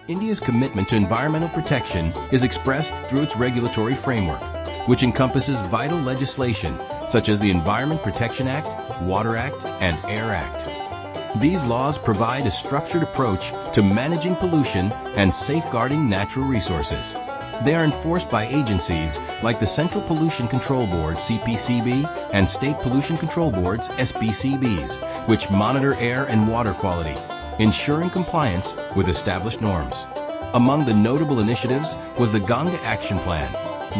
Speaker 17: India's commitment to environmental protection is expressed through its regulatory framework, which encompasses vital legislation such as the Environment Protection Act, Water Act, and Air Act. These laws provide a structured approach to managing pollution and safeguarding natural resources. They are enforced by agencies like the Central Pollution Control Board, CPCB, and State Pollution Control Boards, SPCBs, which monitor air and water quality, ensuring compliance with established norms. Among the notable initiatives was the Ganga Action Plan,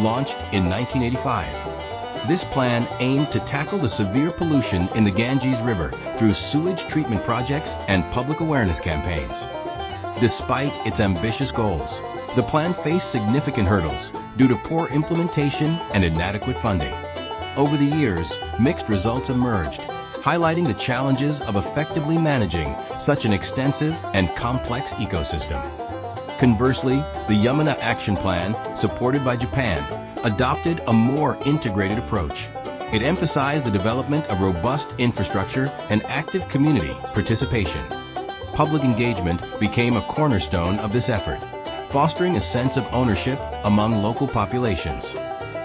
Speaker 17: launched in 1985. This plan aimed to tackle the severe pollution in the Ganges River through sewage treatment projects and public awareness campaigns. Despite its ambitious goals, the plan faced significant hurdles due to poor implementation and inadequate funding. Over the years, mixed results emerged, highlighting the challenges of effectively managing such an extensive and complex ecosystem. Conversely, the Yamuna Action Plan, supported by Japan, adopted a more integrated approach. It emphasized the development of robust infrastructure and active community participation. Public engagement became a cornerstone of this effort, fostering a sense of ownership among local populations.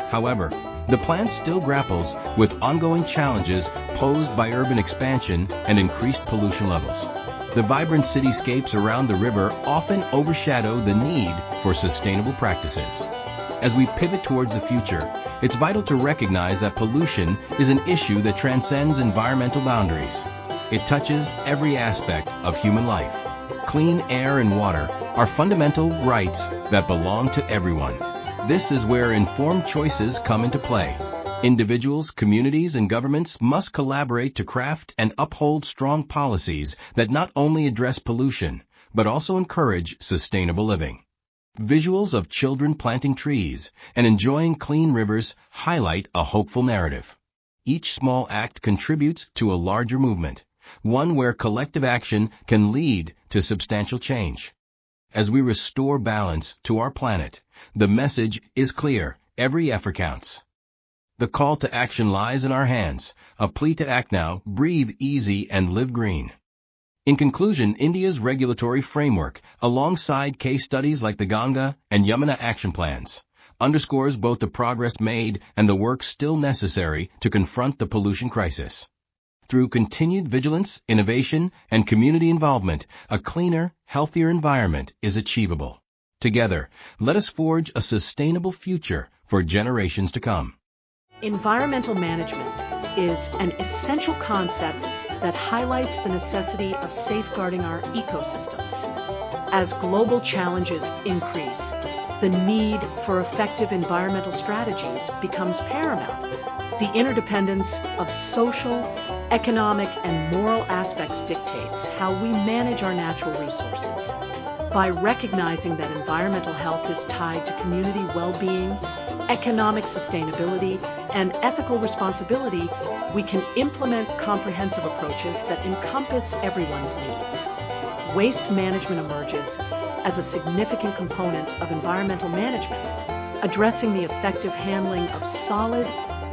Speaker 17: However, the plan still grapples with ongoing challenges posed by urban expansion and increased pollution levels. The vibrant cityscapes around the river often overshadow the need for sustainable practices. As we pivot towards the future, it's vital to recognize that pollution is an issue that transcends environmental boundaries. It touches every aspect of human life. Clean air and water are fundamental rights that belong to everyone. This is where informed choices come into play. Individuals, communities, and governments must collaborate to craft and uphold strong policies that not only address pollution, but also encourage sustainable living. Visuals of children planting trees and enjoying clean rivers highlight a hopeful narrative. Each small act contributes to a larger movement, one where collective action can lead to substantial change. As we restore balance to our planet, the message is clear: every effort counts. The call to action lies in our hands, a plea to act now, breathe easy, and live green. In conclusion, India's regulatory framework, alongside case studies like the Ganga and Yamuna action plans, underscores both the progress made and the work still necessary to confront the pollution crisis. Through continued vigilance, innovation, and community involvement, a cleaner, healthier environment is achievable. Together, let us forge a sustainable future for generations to come.
Speaker 18: Environmental management is an essential concept that highlights the necessity of safeguarding our ecosystems. As global challenges increase, the need for effective environmental strategies becomes paramount. The interdependence of social, economic, and moral aspects dictates how we manage our natural resources. By recognizing that environmental health is tied to community well-being, economic sustainability, and ethical responsibility, we can implement comprehensive approaches that encompass everyone's needs. Waste management emerges as a significant component of environmental management, addressing the effective handling of solid,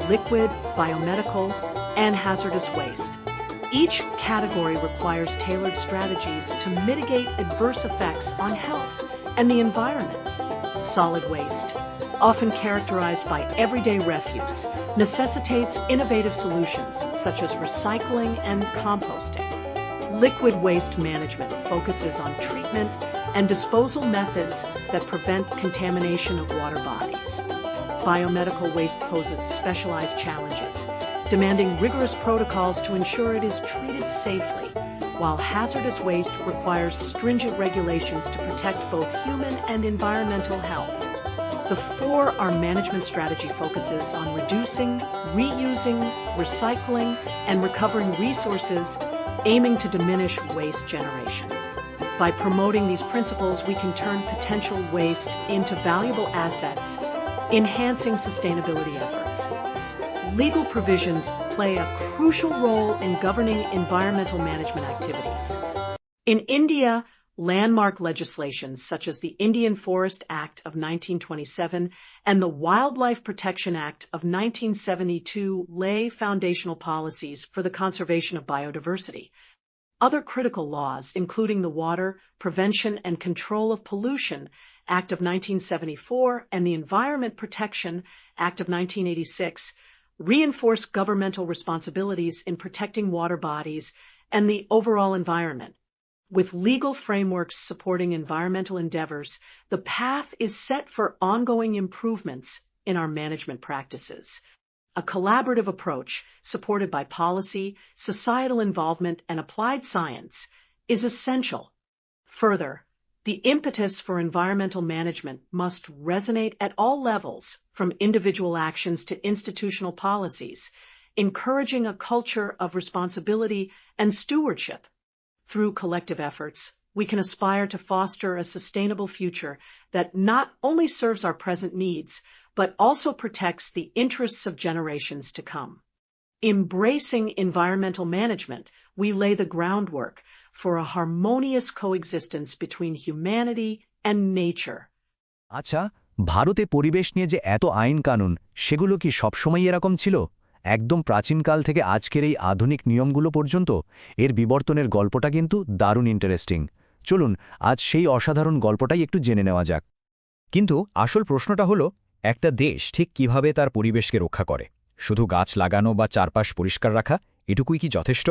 Speaker 18: liquid, biomedical, and hazardous waste. Each category requires tailored strategies to mitigate adverse effects on health and the environment. Solid waste, often characterized by everyday refuse, necessitates innovative solutions such as recycling and composting. Liquid waste management focuses on treatment and disposal methods that prevent contamination of water bodies. Biomedical waste poses specialized challenges, demanding rigorous protocols to ensure it is treated safely, while hazardous waste requires stringent regulations to protect both human and environmental health. The 4R management strategy focuses on reducing, reusing, recycling, and recovering resources, aiming to diminish waste generation. By promoting these principles, we can turn potential waste into valuable assets, enhancing sustainability efforts. Legal provisions play a crucial role in governing environmental management activities. In India, landmark legislation such as the Indian Forest Act of 1927 and the Wildlife Protection Act of 1972 lay foundational policies for the conservation of biodiversity. Other critical laws, including the Water, Prevention and Control of Pollution Act of 1974 and the Environment Protection Act of 1986, reinforce governmental responsibilities in protecting water bodies and the overall environment. With legal frameworks supporting environmental endeavors, the path is set for ongoing improvements in our management practices. A collaborative approach, supported by policy, societal involvement, and applied science, is essential. Further, the impetus for environmental management must resonate at all levels, from individual actions to institutional policies, encouraging a culture of responsibility and stewardship. Through collective efforts, we can aspire to foster a sustainable future that not only serves our present needs, but also protects the interests of generations to come. Embracing environmental management, we lay the groundwork for a harmonious coexistence between humanity and nature.
Speaker 7: আচ্ছা, ভারতে পরিবেশ নিয়ে যে এত আইন কানুন, সেগুলো কি সবসময় এরকম ছিল? একদম প্রাচীনকাল থেকে আজকের এই আধুনিক নিয়মগুলো পর্যন্ত এর বিবর্তনের গল্পটা কিন্তু দারুণ ইন্টারেস্টিং। চলুন আজ সেই অসাধারণ গল্পটাই একটু জেনে নেওয়া যাক।
Speaker 11: কিন্তু আসল প্রশ্নটা হলো, একটা দেশ ঠিক কিভাবে তার পরিবেশকে রক্ষা করে? শুধু গাছ লাগানো বা চারপাশ পরিষ্কার রাখা এটুকুই কি যথেষ্ট,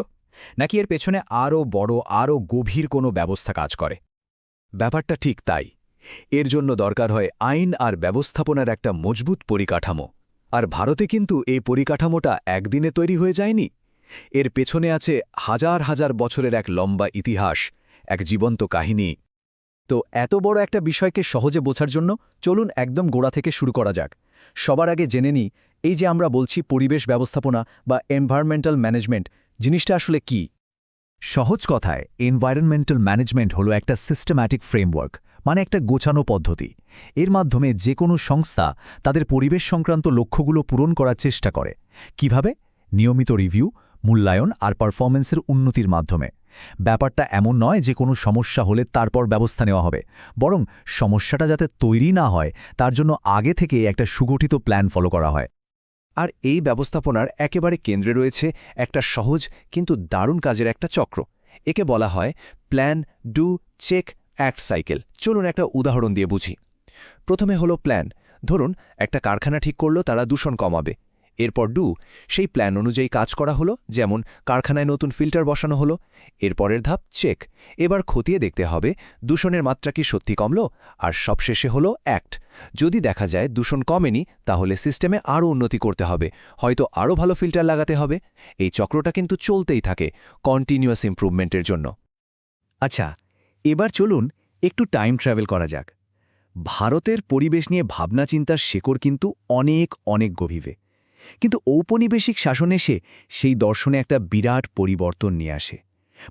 Speaker 11: নাকি এর পেছনে আরও বড়, আরও গভীর কোনো ব্যবস্থা কাজ করে?
Speaker 5: ব্যাপারটা ঠিক তাই। এর জন্য দরকার হয় আইন আর ব্যবস্থাপনার একটা মজবুত পরিকাঠামো। আর ভারতে কিন্তু এই পরিকাঠামোটা একদিনে তৈরি হয়ে যায়নি। এর পেছনে আছে হাজার হাজার বছরের এক লম্বা ইতিহাস, এক জীবন্ত কাহিনী।
Speaker 11: তো এত বড় একটা বিষয়কে সহজে বোঝার জন্য চলুন একদম গোড়া থেকে শুরু করা যাক। সবার আগে জেনে নিই, এই যে আমরা বলছি পরিবেশ ব্যবস্থাপনা বা এনভায়রনমেন্টাল ম্যানেজমেন্ট, জিনিসটা আসলে কি?
Speaker 5: সহজ কথায় এনভায়রনমেন্টাল ম্যানেজমেন্ট হলো একটা সিস্টেম্যাটিক ফ্রেমওয়ার্ক, মানে একটা গোছানো পদ্ধতি। এর মাধ্যমে যে কোনো সংস্থা তাদের পরিবেশ সংক্রান্ত লক্ষ্যগুলো পূরণ করার চেষ্টা করে। কিভাবে? নিয়মিত রিভিউ, মূল্যায়ন আর পারফরম্যান্সের উন্নতির মাধ্যমে। ব্যাপারটা এমন নয় যে কোনো সমস্যা হলে তারপর ব্যবস্থা নেওয়া হবে, বরং সমস্যাটা যাতে তৈরি না হয় তার জন্য আগে থেকে একটা সুগঠিত প্ল্যান ফলো করা হয়।
Speaker 7: আর এই ব্যবস্থাপনার একেবারে কেন্দ্রে রয়েছে একটা সহজ কিন্তু দারুণ কাজের একটা চক্র। একে বলা হয় plan, do, check, act cycle. চলুন একটা উদাহরণ দিয়ে বুঝি। প্রথমে হলো প্ল্যান। ধরুন একটা কারখানা ঠিক করলো তারা দূষণ কমাবে। এরপর ডু, সেই প্ল্যান অনুযায়ী কাজ করা হলো, যেমন কারখানায় নতুন ফিল্টার বসানো হলো। এরপরের ধাপ চেক, এবার খতিয়ে দেখতে হবে দূষণের মাত্রা কি সত্যি কমল। আর সবশেষে হলো অ্যাক্ট, যদি দেখা যায় দূষণ কমেনি তাহলে সিস্টেমে আরও উন্নতি করতে হবে, হয়তো আরও ভালো ফিল্টার লাগাতে হবে। এই চক্রটা কিন্তু চলতেই থাকে কন্টিনিউয়াস ইমপ্রুভমেন্টের জন্য।
Speaker 11: আচ্ছা, এবার চলুন একটু টাইম ট্রাভেল করা যাক। ভারতের পরিবেশ নিয়ে ভাবনা চিন্তার শেকড় কিন্তু অনেক অনেক গভীরে। কিন্তু ঔপনিবেশিক শাসন এসে সেই দর্শনে একটা বিরাট পরিবর্তন নিয়ে আসে।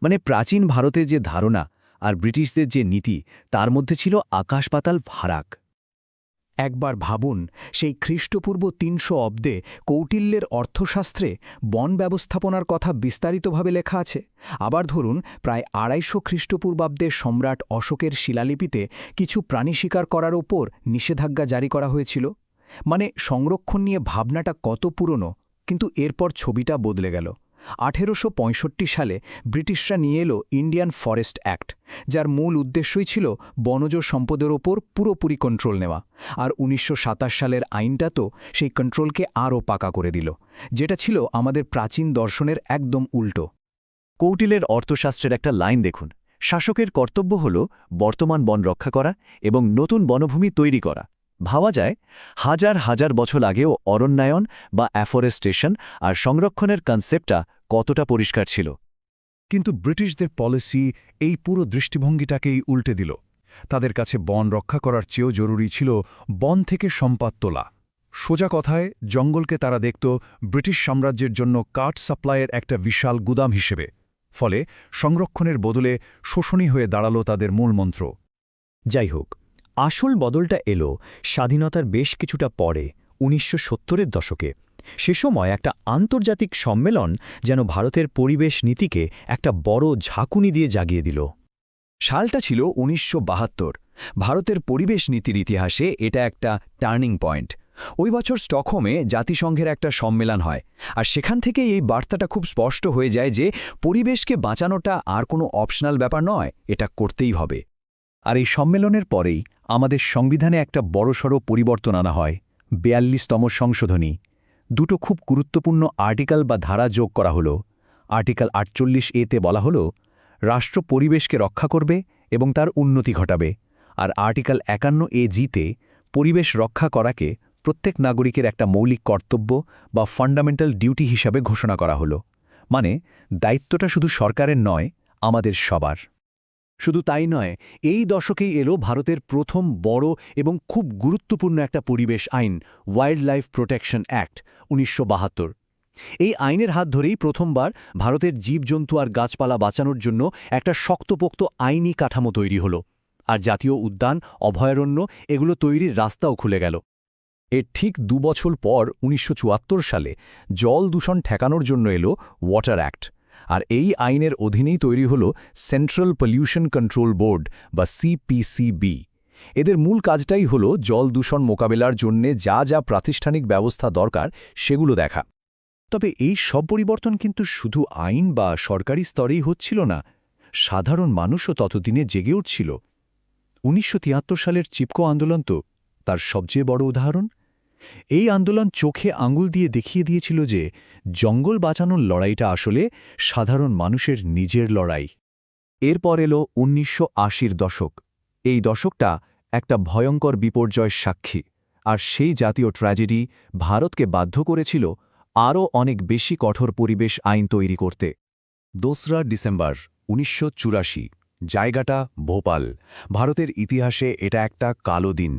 Speaker 11: মানে প্রাচীন ভারতের যে ধারণা আর ব্রিটিশদের যে নীতি, তার মধ্যে ছিল আকাশ পাতাল ফারাক। একবার ভাবুন, সেই খ্রিস্টপূর্ব ৩০০ অব্দে কৌটিল্যের অর্থশাস্ত্রে বন ব্যবস্থাপনার কথা বিস্তারিতভাবে লেখা আছে। আবার ধরুন প্রায় ২৫০ খ্রিস্টপূর্বাব্দের সম্রাট অশোকের শিলালিপিতে কিছু প্রাণী শিকার করার ওপর নিষেধাজ্ঞা জারি করা হয়েছিল। মানে সংরক্ষণ নিয়ে ভাবনাটা কত পুরনো, কিন্তু এরপর ছবিটা বদলে গেল। ১৮৬৫ সালে ব্রিটিশরা নিয়ে এলো ইন্ডিয়ান ফরেস্ট অ্যাক্ট, যার মূল উদ্দেশ্যই ছিল বনজ সম্পদের ওপর পুরোপুরি কন্ট্রোল নেওয়া। আর ১৯২৭ সালের আইনটা তো সেই কন্ট্রোলকে আরও পাকা করে দিল, যেটা ছিল আমাদের প্রাচীন দর্শনের একদম উল্টো।
Speaker 7: কৌটিল্যের অর্থশাস্ত্রের একটা লাইন দেখুন, শাসকের কর্তব্য হল বর্তমান বন রক্ষা করা এবং নতুন বনভূমি তৈরি করা। ভাবা যায় হাজার হাজার বছর আগেও অরণ্যায়ন বা অ্যাফরেস্টেশন আর সংরক্ষণের কনসেপ্টটা কতটা পরিষ্কার ছিল।
Speaker 5: কিন্তু ব্রিটিশদের পলিসি এই পুরো দৃষ্টিভঙ্গিটাকেই উল্টে দিল। তাদের কাছে বন রক্ষা করার চেয়েও জরুরি ছিল বন থেকে সম্পদ তোলা। সোজা কথায় জঙ্গলকে তারা দেখত ব্রিটিশ সাম্রাজ্যের জন্য কাঠ সাপ্লাইয়ের একটা বিশাল গুদাম হিসেবে। ফলে সংরক্ষণের বদলে শোষণই হয়ে দাঁড়াল তাদের মূলমন্ত্র।
Speaker 11: যাই হোক, আসল বদলটা এলো স্বাধীনতার বেশ কিছুটা পরে, ১৯৭০-এর দশকে। সে সময় একটা আন্তর্জাতিক সম্মেলন যেন ভারতের পরিবেশ নীতিকে একটা বড় ঝাঁকুনি দিয়ে জাগিয়ে দিল।
Speaker 5: সালটা ছিল ১৯৭২। ভারতের পরিবেশ নীতির ইতিহাসে এটা একটা টার্নিং পয়েন্ট। ওই বছর স্টকহোমে জাতিসংঘের একটা সম্মেলন হয়, আর সেখান থেকেই এই বার্তাটা খুব স্পষ্ট হয়ে যায় যে পরিবেশকে বাঁচানোটা আর কোনো অপশনাল ব্যাপার নয়, এটা করতেই হবে। আর এই সম্মেলনের পরেই আমাদের সংবিধানে একটা বড়সড় পরিবর্তন আনা হয়, ৪২তম সংশোধনী। দুটো খুব গুরুত্বপূর্ণ আর্টিকেল বা ধারা যোগ করা হলো,
Speaker 6: আর্টিকেল 48A-তে বলা হলো রাষ্ট্র পরিবেশকে রক্ষা করবে এবং তার উন্নতি ঘটাবে, আর আর্টিকেল 51A-তে পরিবেশ রক্ষা করাকে প্রত্যেক নাগরিকের একটা মৌলিক কর্তব্য বা ফান্ডামেন্টাল ডিউটি হিসাবে ঘোষণা করা হলো। মানে দায়িত্বটা শুধু সরকারের নয়, আমাদের সবার। শুধু তাই নয়, এই দশকেই এলো ভারতের প্রথম বড় এবং খুব গুরুত্বপূর্ণ একটা পরিবেশ আইন, ওয়াইল্ড লাইফ প্রোটেকশন অ্যাক্ট 1972। এই আইনের হাত ধরেই প্রথমবার ভারতের জীবজন্তু আর গাছপালা বাঁচানোর জন্য একটা শক্তপোক্ত আইনি কাঠামো তৈরি হলো, আর জাতীয় উদ্যান, অভয়ারণ্য এগুলো তৈরির রাস্তাও খুলে গেল। এর ঠিক 2 বছর পর 1974 সালে জল দূষণ ঠেকানোর জন্য এলো ওয়াটার অ্যাক্ট, আর এই আইনের অধীনেই তৈরি হল সেন্ট্রাল পলিউশন কন্ট্রোল বোর্ড বা সিপিসিবি। এদের মূল কাজটাই হল জল দূষণ মোকাবেলার জন্যে যা যা প্রাতিষ্ঠানিক ব্যবস্থা দরকার সেগুলো দেখা। তবে এই সব পরিবর্তন কিন্তু শুধু আইন বা সরকারি স্তরেই হচ্ছিল না, সাধারণ মানুষও ততদিনে জেগে উঠছিল। 1973 সালের চিপকো আন্দোলন তো তার সবচেয়ে বড় উদাহরণ। এই আন্দোলন চোখে আঙুল দিয়ে দেখিয়ে দিয়েছিল যে জঙ্গল বাঁচানোর লড়াইটা আসলে সাধারণ মানুষের নিজের লড়াই। এরপর এলো 1980-র দশক। এই দশকটা একটা ভয়ঙ্কর বিপর্যয়ের সাক্ষী, আর সেই জাতীয় ট্র্যাজেডি ভারতকে বাধ্য করেছিল আরও অনেক বেশি কঠোর পরিবেশ আইন তৈরি করতে। 2রা ডিসেম্বর 1984, জায়গাটা ভোপাল। ভারতের ইতিহাসে এটা একটা কালো দিন,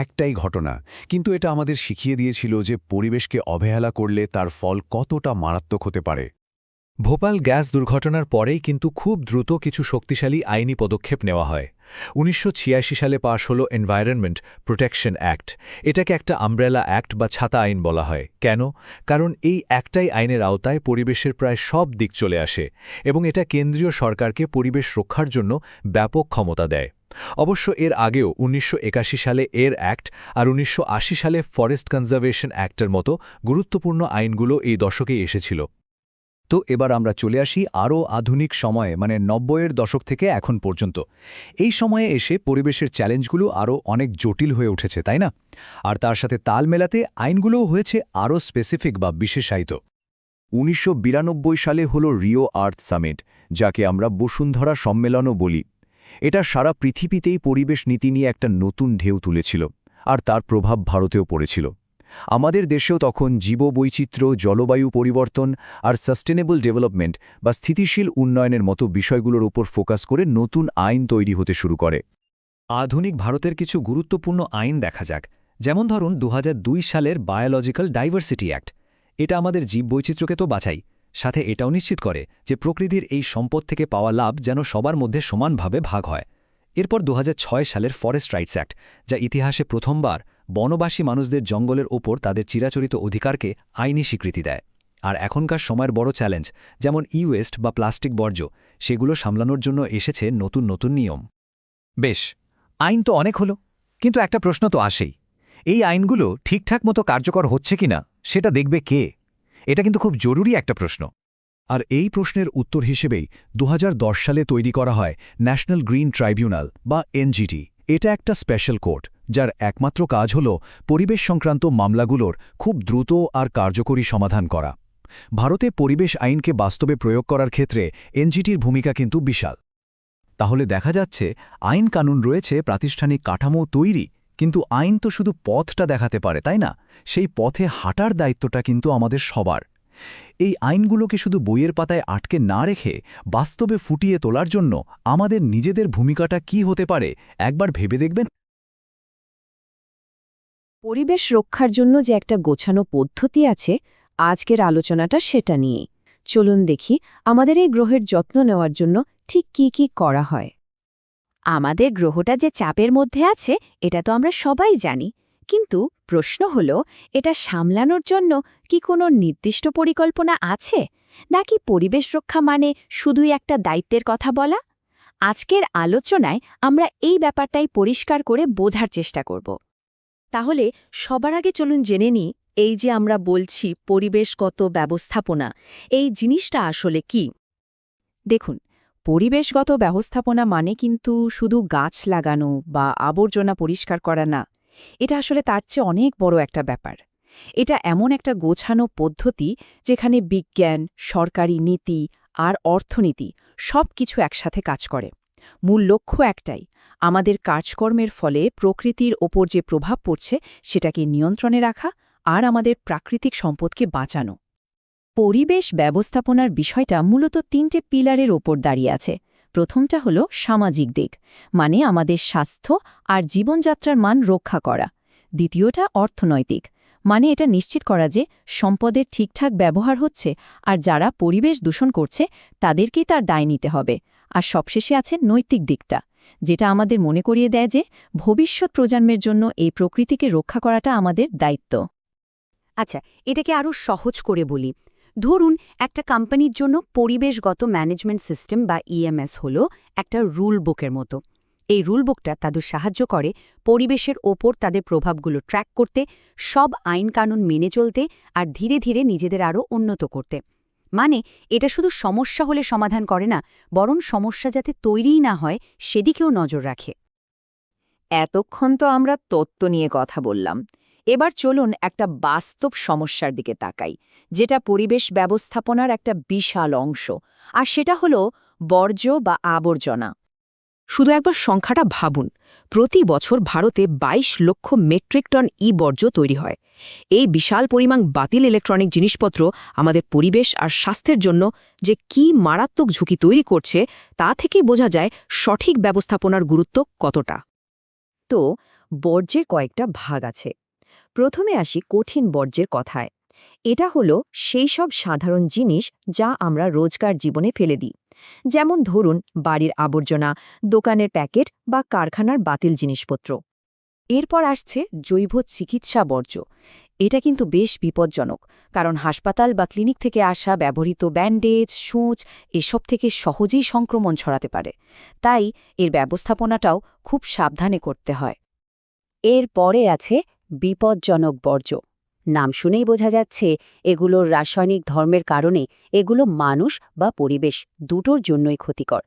Speaker 6: একটাই ঘটনা, কিন্তু এটা আমাদের শিখিয়ে দিয়েছিল যে পরিবেশকে অবহেলা করলে তার ফল কতটা মারাত্মক হতে পারে। ভোপাল গ্যাস দুর্ঘটনার পরেই কিন্তু খুব দ্রুত কিছু শক্তিশালী আইনি পদক্ষেপ নেওয়া হয়। 1986 সালে পাশ হল এনভায়রনমেন্ট প্রোটেকশন অ্যাক্ট। এটাকে একটা আমব্রেলা অ্যাক্ট বা ছাতা আইন বলা হয়। কেন? কারণ এই একটাই আইনের আওতায় পরিবেশের প্রায় সব দিক চলে আসে, এবং এটা কেন্দ্রীয় সরকারকে পরিবেশ রক্ষার জন্য ব্যাপক ক্ষমতা দেয়। অবশ্য এর আগেও 1981 সালে এর অ্যাক্ট আর 1980 সালে ফরেস্ট কনজারভেশন অ্যাক্টের মতো গুরুত্বপূর্ণ আইনগুলো এই দশকেই এসেছিল। তো এবার আমরা চলে আসি আরও আধুনিক সময়ে, মানে 90-এর দশক থেকে এখন পর্যন্ত। এই সময়ে এসে পরিবেশের চ্যালেঞ্জগুলো আরও অনেক জটিল হয়ে উঠেছে, তাই না? আর তার সাথে তাল মেলাতে আইনগুলোও হয়েছে আরও স্পেসিফিক বা বিশেষায়িত। 1992 সালে হলো রিও আর্থ সামিট, যাকে আমরা বসুন্ধরা সম্মেলনও বলি। এটা সারা পৃথিবীতেই পরিবেশ নীতি নিয়ে একটা নতুন ঢেউ তুলেছিল, আর তার প্রভাব ভারতেও পড়েছিল। আমাদের দেশেও তখন জীববৈচিত্র্য, জলবায়ু পরিবর্তন আর সাস্টেনেবল ডেভেলপমেন্ট বা স্থিতিশীল উন্নয়নের মতো বিষয়গুলোর উপর ফোকাস করে নতুন আইন তৈরি হতে শুরু করে। আধুনিক ভারতের কিছু গুরুত্বপূর্ণ আইন দেখা যাক। যেমন ধরুন 2002 সালের বায়োলজিক্যাল ডাইভার্সিটি অ্যাক্ট। এটা আমাদের জীববৈচিত্র্যকে তো বাঁচায়, সাথে এটাও নিশ্চিত করে যে প্রকৃতির এই সম্পদ থেকে পাওয়া লাভ যেন সবার মধ্যে সমানভাবে ভাগ হয়। এরপর 2006 সালের ফরেস্ট রাইটস অ্যাক্ট, যা ইতিহাসে প্রথমবার বনবাসী মানুষদের জঙ্গলের ওপর তাদের চিরাচরিত অধিকারকে আইনি স্বীকৃতি দেয়। আর এখনকার সময়ের বড় চ্যালেঞ্জ, যেমন ই-ওয়েস্ট বা প্লাস্টিক বর্জ্য, সেগুলো সামলানোর জন্য এসেছে নতুন নতুন নিয়ম। বেশ, আইন তো অনেক হলো, কিন্তু একটা প্রশ্ন তো আসেই, এই আইনগুলো ঠিকঠাক মতো কার্যকর হচ্ছে কিনা সেটা দেখবে কে? এটা কিন্তু খুব জরুরি একটা প্রশ্ন। আর এই প্রশ্নের উত্তর হিসেবেই 2010 সালে তৈরি করা হয় ন্যাশনাল গ্রিন ট্রাইব্যুনাল বা এনজিটি। এটা একটা স্পেশাল কোর্ট, যার একমাত্র কাজ হল পরিবেশ সংক্রান্ত মামলাগুলোর খুব দ্রুত আর কার্যকরী সমাধান করা। ভারতে পরিবেশ আইনকে বাস্তবে প্রয়োগ করার ক্ষেত্রে এনজিটির ভূমিকা কিন্তু বিশাল। তাহলে দেখা যাচ্ছে আইন কানুন রয়েছে, প্রাতিষ্ঠানিক কাঠামো তৈরি, কিন্তু আইন তো শুধু পথটা দেখাতে পারে, তাই না? সেই পথে হাঁটার দায়িত্বটা কিন্তু আমাদের সবার। এই আইনগুলোকে শুধু বইয়ের পাতায় আটকে না রেখে বাস্তবে ফুটিয়ে তোলার জন্য আমাদের নিজেদের ভূমিকাটা কি হতে পারে একবার ভেবে দেখবেন।
Speaker 19: পরিবেশ রক্ষার জন্য যে একটা গোছানো পদ্ধতি আছে, আজকের আলোচনাটা সেটা নিয়ে। চলুন দেখি আমাদের এই গ্রহের যত্ন নেওয়ার জন্য ঠিক কি কি করা হয়।
Speaker 20: আমাদের গ্রহটা যে চাপের মধ্যে আছে এটা তো আমরা সবাই জানি, কিন্তু প্রশ্ন হল এটা সামলানোর জন্য কি কোনো নির্দিষ্ট পরিকল্পনা আছে, নাকি পরিবেশ রক্ষা মানে শুধুই একটা দায়িত্বের কথা বলা? আজকের আলোচনায় আমরা এই ব্যাপারটাই পরিষ্কার করে বোঝার চেষ্টা করব।
Speaker 19: তাহলে সবার আগে চলুন জেনে নিই, এই যে আমরা বলছি পরিবেশগত ব্যবস্থাপনা, এই জিনিসটা আসলে কি।
Speaker 20: দেখুন, পরিবেশগত ব্যবস্থাপনা মানে কিন্তু শুধু গাছ লাগানো বা আবর্জনা পরিষ্কার করা না। এটা আসলে তার চেয়ে অনেক বড় একটা ব্যাপার। এটা এমন একটা গোছানো পদ্ধতি যেখানে বিজ্ঞান, সরকারি নীতি আর অর্থনীতি সব কিছু একসাথে কাজ করে। মূল লক্ষ্য একটাই, আমাদের কাজকর্মের ফলে প্রকৃতির ওপর যে প্রভাব পড়ছে সেটাকে নিয়ন্ত্রণে রাখা আর আমাদের প্রাকৃতিক সম্পদকে বাঁচানো। পরিবেশ ব্যবস্থাপনার বিষয়টা মূলত 3টে পিলারের ওপর দাঁড়িয়ে আছে। প্রথমটা হলো সামাজিক দিক, মানে আমাদের স্বাস্থ্য আর জীবনযাত্রার মান রক্ষা করা। দ্বিতীয়টা অর্থনৈতিক, মানে এটা নিশ্চিত করা যে সম্পদের ঠিকঠাক ব্যবহার হচ্ছে আর যারা পরিবেশ দূষণ করছে তাদেরকেই তার দায় নিতে হবে। আর সবশেষে আছে নৈতিক দিকটা, যেটা আমাদের মনে করিয়ে দেয় যে ভবিষ্যৎ প্রজন্মের জন্য এই প্রকৃতিকে রক্ষা করাটা আমাদের দায়িত্ব।
Speaker 21: আচ্ছা, এটাকে আরও সহজ করে বলি। ধরুন একটা কোম্পানির জন্য পরিবেশগত ম্যানেজমেন্ট সিস্টেম বা ইএমএস হলো একটা রুল বুকের মতো। এই রুল বুকটা তাদের সাহায্য করে পরিবেশের ওপর তাদের প্রভাবগুলো ট্র্যাক করতে, সব আইন কানুন মেনে চলতে আর ধীরে ধীরে নিজেদের আরও উন্নত করতে। মানে এটা শুধু সমস্যা হলে সমাধান করে না, বরং সমস্যা যাতে তৈরিই না হয় সেদিকেও নজর রাখে।
Speaker 19: এতক্ষণ তো আমরা তত্ত্ব নিয়ে কথা বললাম, এবার চলুন একটা বাস্তব সমস্যার দিকে তাকাই, যেটা পরিবেশ ব্যবস্থাপনার একটা বিশাল অংশ, আর সেটা হলো বর্জ্য বা আবর্জনা।
Speaker 9: শুধু একবার সংখ্যাটা ভাবুন, প্রতি বছর ভারতে 22 লক্ষ মেট্রিক টন বর্জ্য তৈরি হয়। এই বিশাল পরিমাণ বাতিল ইলেকট্রনিক জিনিসপত্র আমাদের পরিবেশ আর স্বাস্থ্যের জন্য যে কি মারাত্মক ঝুঁকি তৈরি করছে তা থেকেই বোঝা যায় সঠিক ব্যবস্থাপনার গুরুত্ব কতটা।
Speaker 19: তো বর্জ্যের কয়েকটা ভাগ আছে। প্রথমে আসি কঠিন বর্জ্যের কথায়। এটা হলো সেই সব সাধারণ জিনিস যা আমরা রোজকার জীবনে ফেলে দিই, যেমন ধরুন বাড়ির আবর্জনা, দোকানের প্যাকেট বা কারখানার বাতিল জিনিসপত্র।
Speaker 9: এরপর আসছে জৈব চিকিৎসা বর্জ্য। এটা কিন্তু বেশ বিপজ্জনক, কারণ হাসপাতাল বা ক্লিনিক থেকে আসা ব্যবহৃত ব্যান্ডেজ, সূঁচ এসব থেকে সহজেই সংক্রমণ ছড়াতে পারে। তাই এর ব্যবস্থাপনাটাও খুব সাবধানে করতে হয়।
Speaker 19: এর পরে আছে বিপজ্জনক বর্জ্য। নাম শুনেই বোঝা যাচ্ছে এগুলোর রাসায়নিক ধর্মের কারণে এগুলো মানুষ বা পরিবেশ দুটোর জন্যই ক্ষতিকর।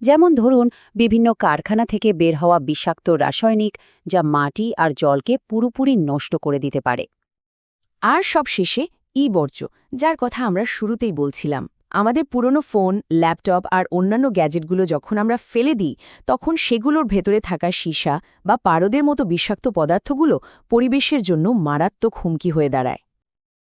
Speaker 19: যেমন ধরুন বিভিন্ন কারখানা থেকে বের হওয়া বিষাক্ত রাসায়নিক, যা মাটি আর জলকে পুরোপুরি নষ্ট করে দিতে পারে।
Speaker 9: আর সবশেষে বর্জ্য, যার কথা আমরা শুরুতেই বলছিলাম। আমাদের পুরনো ফোন, ল্যাপটপ আর অন্যান্য গ্যাজেটগুলো যখন আমরা ফেলে দিই, তখন সেগুলোর ভেতরে থাকা সীসা বা পারদের মতো বিষাক্ত পদার্থগুলো পরিবেশের জন্য মারাত্মক হুমকি হয়ে দাঁড়ায়।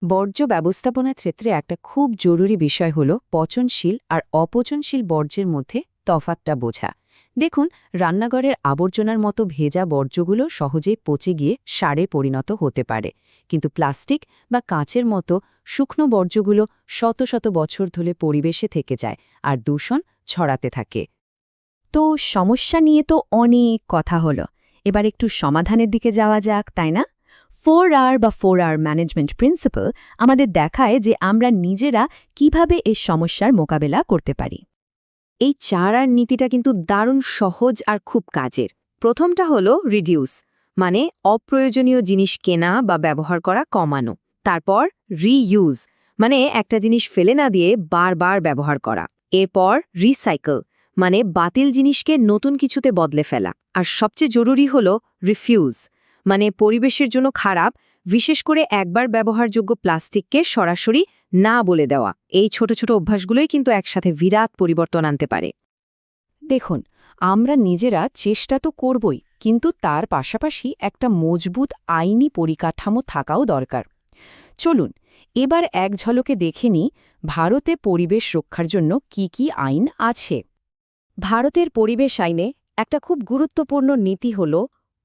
Speaker 19: বর্জ্য ব্যবস্থাপনার ক্ষেত্রে একটা খুব জরুরি বিষয় হল পচনশীল আর অপচনশীল বর্জ্যের মধ্যে তফাৎটা বোঝা। দেখুন, রান্নাঘরের আবর্জনার মতো ভেজা বর্জ্যগুলো সহজেই পচে গিয়ে সারে পরিণত হতে পারে, কিন্তু প্লাস্টিক বা কাঁচের মতো শুকনো বর্জ্যগুলো শত শত বছর ধরে পরিবেশে থেকে যায় আর দূষণ ছড়াতে থাকে।
Speaker 20: তো সমস্যা নিয়ে তো অনেক কথা হলো, এবার একটু সমাধানের দিকে যাওয়া যাক, তাই না? 4R বা 4R ম্যানেজমেন্ট প্রিন্সিপাল আমাদের দেখায় যে আমরা নিজেরা কিভাবে এই সমস্যার মোকাবেলা করতে পারি।
Speaker 19: এই 4R নীতিটা কিন্তু দারুণ সহজ আর খুব কাজের। প্রথমটা হলো রিডিউস, মানে অপ্রয়োজনীয় জিনিস কেনা বা ব্যবহার করা কমানো। তারপর রিইউজ, মানে একটা জিনিস ফেলে না দিয়ে বারবার ব্যবহার করা। এরপর রিসাইকেল, মানে বাতিল জিনিসকে নতুন কিছুতে বদলে ফেলা। আর সবচেয়ে জরুরি হলো রিফিউজ, মানে পরিবেশের জন্য খারাপ, বিশেষ করে একবার ব্যবহারযোগ্য প্লাস্টিককে সরাসরি না বলে দেওয়া। এই ছোট ছোট অভ্যাসগুলোই কিন্তু একসাথে বিরাট পরিবর্তন আনতে পারে। দেখুন, আমরা নিজেরা চেষ্টা তো করবই, কিন্তু তার পাশাপাশি একটা মজবুত আইনি পরিকাঠামো থাকাও দরকার। চলুন এবার এক ঝলকে দেখে নিই ভারতে পরিবেশ রক্ষার জন্য কি কি আইন আছে।
Speaker 9: ভারতের পরিবেশ আইনে একটা খুব গুরুত্বপূর্ণ নীতি হল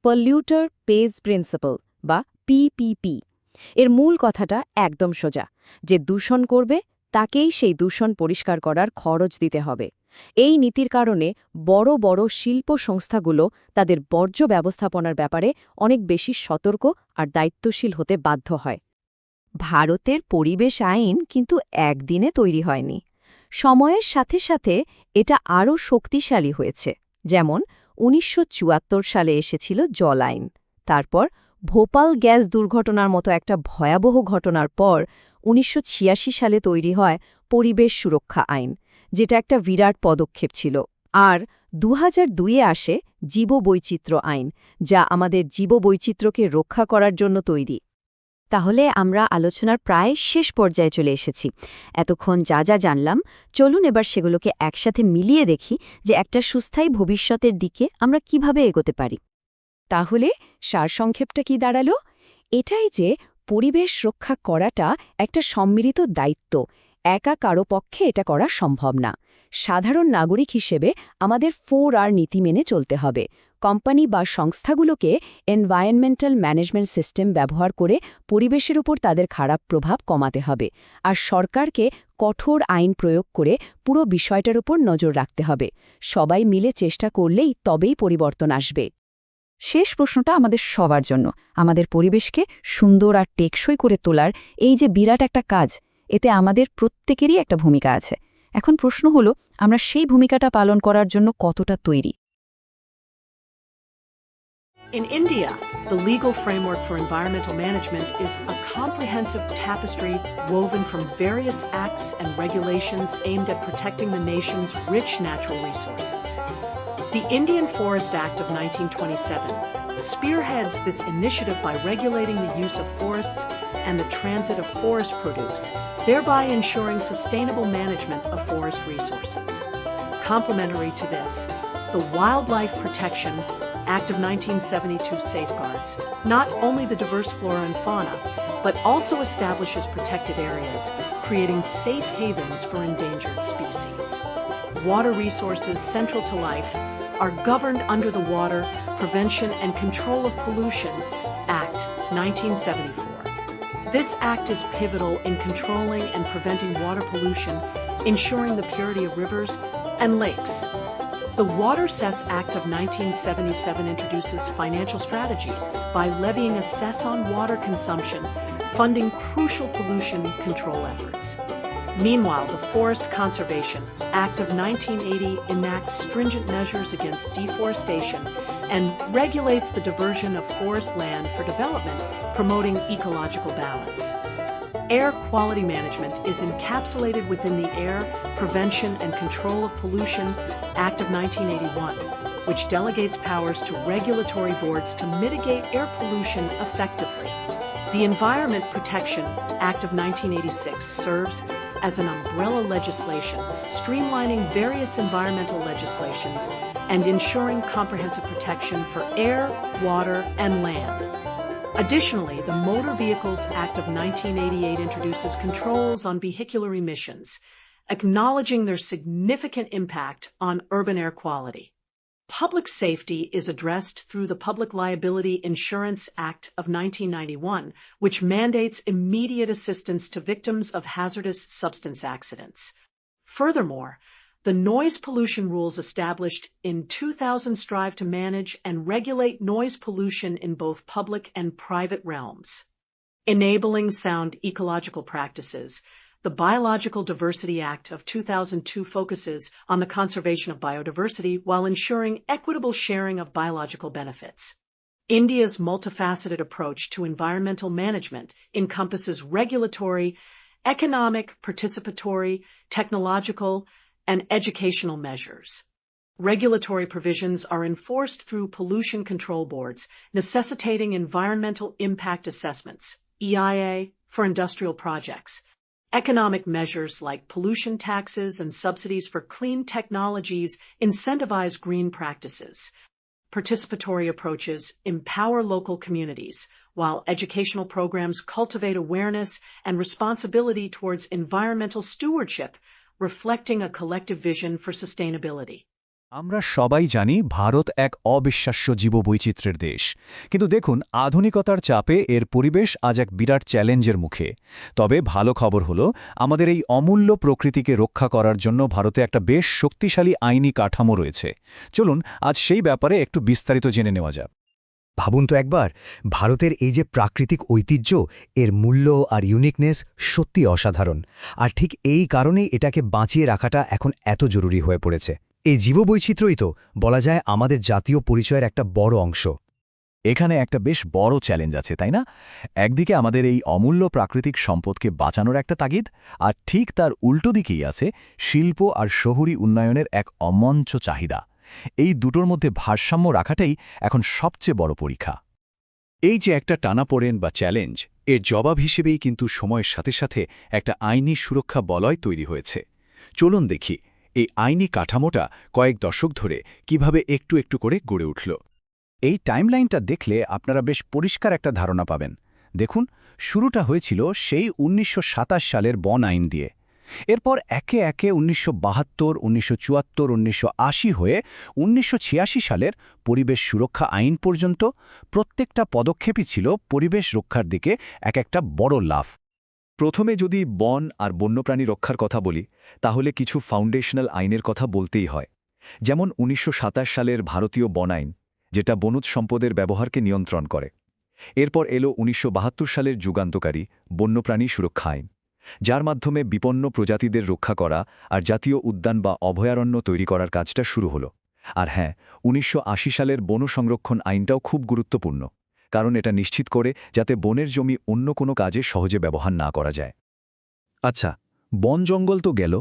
Speaker 9: পলিউটার পেজ প্রিন্সিপাল বা পিপিপি। এর মূল কথাটা একদম সোজা, যে দূষণ করবে তাকেই সেই দূষণ পরিষ্কার করার খরচ দিতে হবে। এই নীতির কারণে বড় বড় শিল্প সংস্থাগুলো তাদের বর্জ্য ব্যবস্থাপনার ব্যাপারে অনেক বেশি সতর্ক আর দায়িত্বশীল হতে বাধ্য হয়।
Speaker 19: ভারতের পরিবেশ আইন কিন্তু একদিনে তৈরি হয়নি। সময়ের সাথে সাথে এটা আরও শক্তিশালী হয়েছে। যেমন 1974 সালে এসেছিল জল আইন, তারপর ভোপাল গ্যাস দুর্ঘটনার মতো একটা ভয়াবহ ঘটনার পর 1986 সালে তৈরি হয় পরিবেশ সুরক্ষা আইন, যেটা একটা বিরাট পদক্ষেপ ছিল। আর 2002-এ আসে জীববৈচিত্র্য আইন, যা আমাদের জীববৈচিত্র্যকে রক্ষা করার জন্য তৈরি।
Speaker 21: তাহলে আমরা আলোচনার প্রায় শেষ পর্যায়ে চলে এসেছি। এতক্ষণ যা যা জানলাম, চলুন এবার সেগুলোকে একসাথে মিলিয়ে দেখি যে একটা সুস্থায়ী ভবিষ্যতের দিকে আমরা কিভাবে এগোতে পারি। তাহলে সারসংক্ষেপটা কি দাঁড়ালো? এটাই যে পরিবেশ রক্ষা করাটা একটা সম্মিলিত দায়িত্ব, একা কারো পক্ষে এটা করা সম্ভব না। সাধারণ নাগরিক হিসেবে আমাদের 4R নীতি মেনে চলতে হবে। কোম্পানি বা সংস্থাগুলোকে এনভায়রনমেন্টাল ম্যানেজমেন্ট সিস্টেম ব্যবহার করে পরিবেশের উপর তাদের খারাপ প্রভাব কমাতে হবে, আর সরকারকে কঠোর আইন প্রয়োগ করে পুরো বিষয়টার উপর নজর রাখতে হবে। সবাই মিলে চেষ্টা করলেই তবেই পরিবর্তন আসবে। শেষ প্রশ্নটা আমাদের সবার জন্য। আমাদের পরিবেশকে সুন্দর আর টেকসই করে তোলার এই যে বিরাট একটা কাজ, এতে আমাদের প্রত্যেকেরই একটা ভূমিকা আছে। এখন প্রশ্ন হলো, আমরা সেই ভূমিকাটা পালন করার জন্য কতটা তৈরি?
Speaker 18: In India, the legal framework for environmental management is a comprehensive tapestry woven from various acts and regulations aimed at protecting the nation's rich natural resources. The Indian Forest Act of 1927 spearheads this initiative by regulating the use of forests and the transit of forest produce, thereby ensuring sustainable management of forest resources. Complementary to this, the Wildlife Protection Act of 1972 safeguards not only the diverse flora and fauna, but also establishes protected areas, creating safe havens for endangered species. Water resources central to life are governed under the Water Prevention and Control of Pollution Act 1974. This act is pivotal in controlling and preventing water pollution, ensuring the purity of rivers and lakes. The Water Cess Act of 1977 introduces financial strategies by levying a cess on water consumption, funding crucial pollution control efforts. Meanwhile, the Forest Conservation Act of 1980 enacts stringent measures against deforestation and regulates the diversion of forest land for development, promoting ecological balance. Air quality management is encapsulated within the Air Prevention and Control of Pollution Act of 1981, which delegates powers to regulatory boards to mitigate air pollution effectively. The Environment Protection Act of 1986 serves as an umbrella legislation, streamlining various environmental legislations and ensuring comprehensive protection for air, water, and land. Additionally, the Motor Vehicles Act of 1988 introduces controls on vehicular emissions, acknowledging their significant impact on urban air quality. Public safety is addressed through the Public Liability Insurance Act of 1991, which mandates immediate assistance to victims of hazardous substance accidents. Furthermore, the noise pollution rules established in 2000 strive to manage and regulate noise pollution in both public and private realms. Enabling sound ecological practices, the Biological Diversity Act of 2002 focuses on the conservation of biodiversity while ensuring equitable sharing of biological benefits. India's multifaceted approach to environmental management encompasses regulatory, economic, participatory, technological, and educational measures. Regulatory provisions are enforced through pollution control boards, necessitating environmental impact assessments, EIA, for industrial projects. Economic measures like pollution taxes and subsidies for clean technologies incentivize green practices. Participatory approaches empower local communities, while educational programs cultivate awareness and responsibility towards environmental stewardship, reflecting a collective vision for sustainability.
Speaker 3: আমরা সবাই জানি ভারত এক অবিশ্বাস্য জীববৈচিত্র্যের দেশ, কিন্তু দেখুন আধুনিকতার চাপে এর পরিবেশ আজ এক বিরাট চ্যালেঞ্জের মুখে। তবে ভালো খবর হলো, আমাদের এই অমূল্য প্রকৃতিকে রক্ষা করার জন্য ভারতে একটা বেশ শক্তিশালী আইনি কাঠামো রয়েছে। চলুন আজ সেই ব্যাপারে একটু বিস্তারিত জেনে নেওয়া যাক।
Speaker 1: ভাবুন তো একবার, ভারতের এই যে প্রাকৃতিক ঐতিহ্য, এর মূল্য আর ইউনিকনেস সত্যি অসাধারণ, আর ঠিক এই কারণেই এটাকে বাঁচিয়ে রাখাটা এখন এত জরুরি হয়ে পড়েছে। এই জীববৈচিত্র্যই তো বলা যায় আমাদের জাতীয় পরিচয়ের একটা বড় অংশ।
Speaker 5: এখানে একটা বেশ বড় চ্যালেঞ্জ আছে, তাই না? একদিকে আমাদের এই অমূল্য প্রাকৃতিক সম্পদকে বাঁচানোর একটা তাগিদ, আর ঠিক তার উল্টো দিকেই আছে শিল্প আর শহুরি উন্নয়নের এক অমঞ্চ চাহিদা। এই দুটোর মধ্যে ভারসাম্য রাখাটাই এখন সবচেয়ে বড় পরীক্ষা। এই যে একটা টানাপোড়েন বা চ্যালেঞ্জ, এর জবাব হিসেবেই কিন্তু সময়ের সাথে সাথে একটা আইনি সুরক্ষা বলয় তৈরি হয়েছে। চলুন দেখি এই আইনি কাঠামোটা কয়েক দশক ধরে কিভাবে একটু একটু করে গড়ে উঠল।
Speaker 11: এই টাইমলাইনটা দেখলে আপনারা বেশ পরিষ্কার একটা ধারণা পাবেন। দেখুন, শুরুটা হয়েছিল সেই ১৯২৭ সালের বন আইন দিয়ে। এরপর একে একে ১৯৭২, ১৯৭৪, ১৯৮০ হয়ে ১৯৮৬ সালের পরিবেশ সুরক্ষা আইন পর্যন্ত প্রত্যেকটা পদক্ষেপই ছিল পরিবেশ রক্ষার দিকে এক একটা বড় লাফ।
Speaker 3: প্রথমে যদি বন আর বন্যপ্রাণী রক্ষার কথা বলি, তাহলে কিছু ফাউন্ডেশনাল আইনের কথা বলতেই হয়। যেমন ১৯২৭ সালের ভারতীয় বন আইন, যেটা বনজ সম্পদের ব্যবহারকে নিয়ন্ত্রণ করে। এরপর এলো ১৯৭২ সালের যুগান্তকারী বন্যপ্রাণী সুরক্ষা আইন, যার মাধ্যমে বিপন্ন প্রজাতিদের রক্ষা করা আর জাতীয় উদ্যান বা অভয়ারণ্য তৈরি করার কাজটা শুরু হলো। আর হ্যাঁ, ১৯৮০ সালের বন সংরক্ষণ আইনটাও খুব গুরুত্বপূর্ণ, কারণ এটা নিশ্চিত করে যাতে বনের জমি অন্য কোনো কাজে সহজে ব্যবহার না করা যায়।
Speaker 5: আচ্ছা, বন জঙ্গল তো গেল,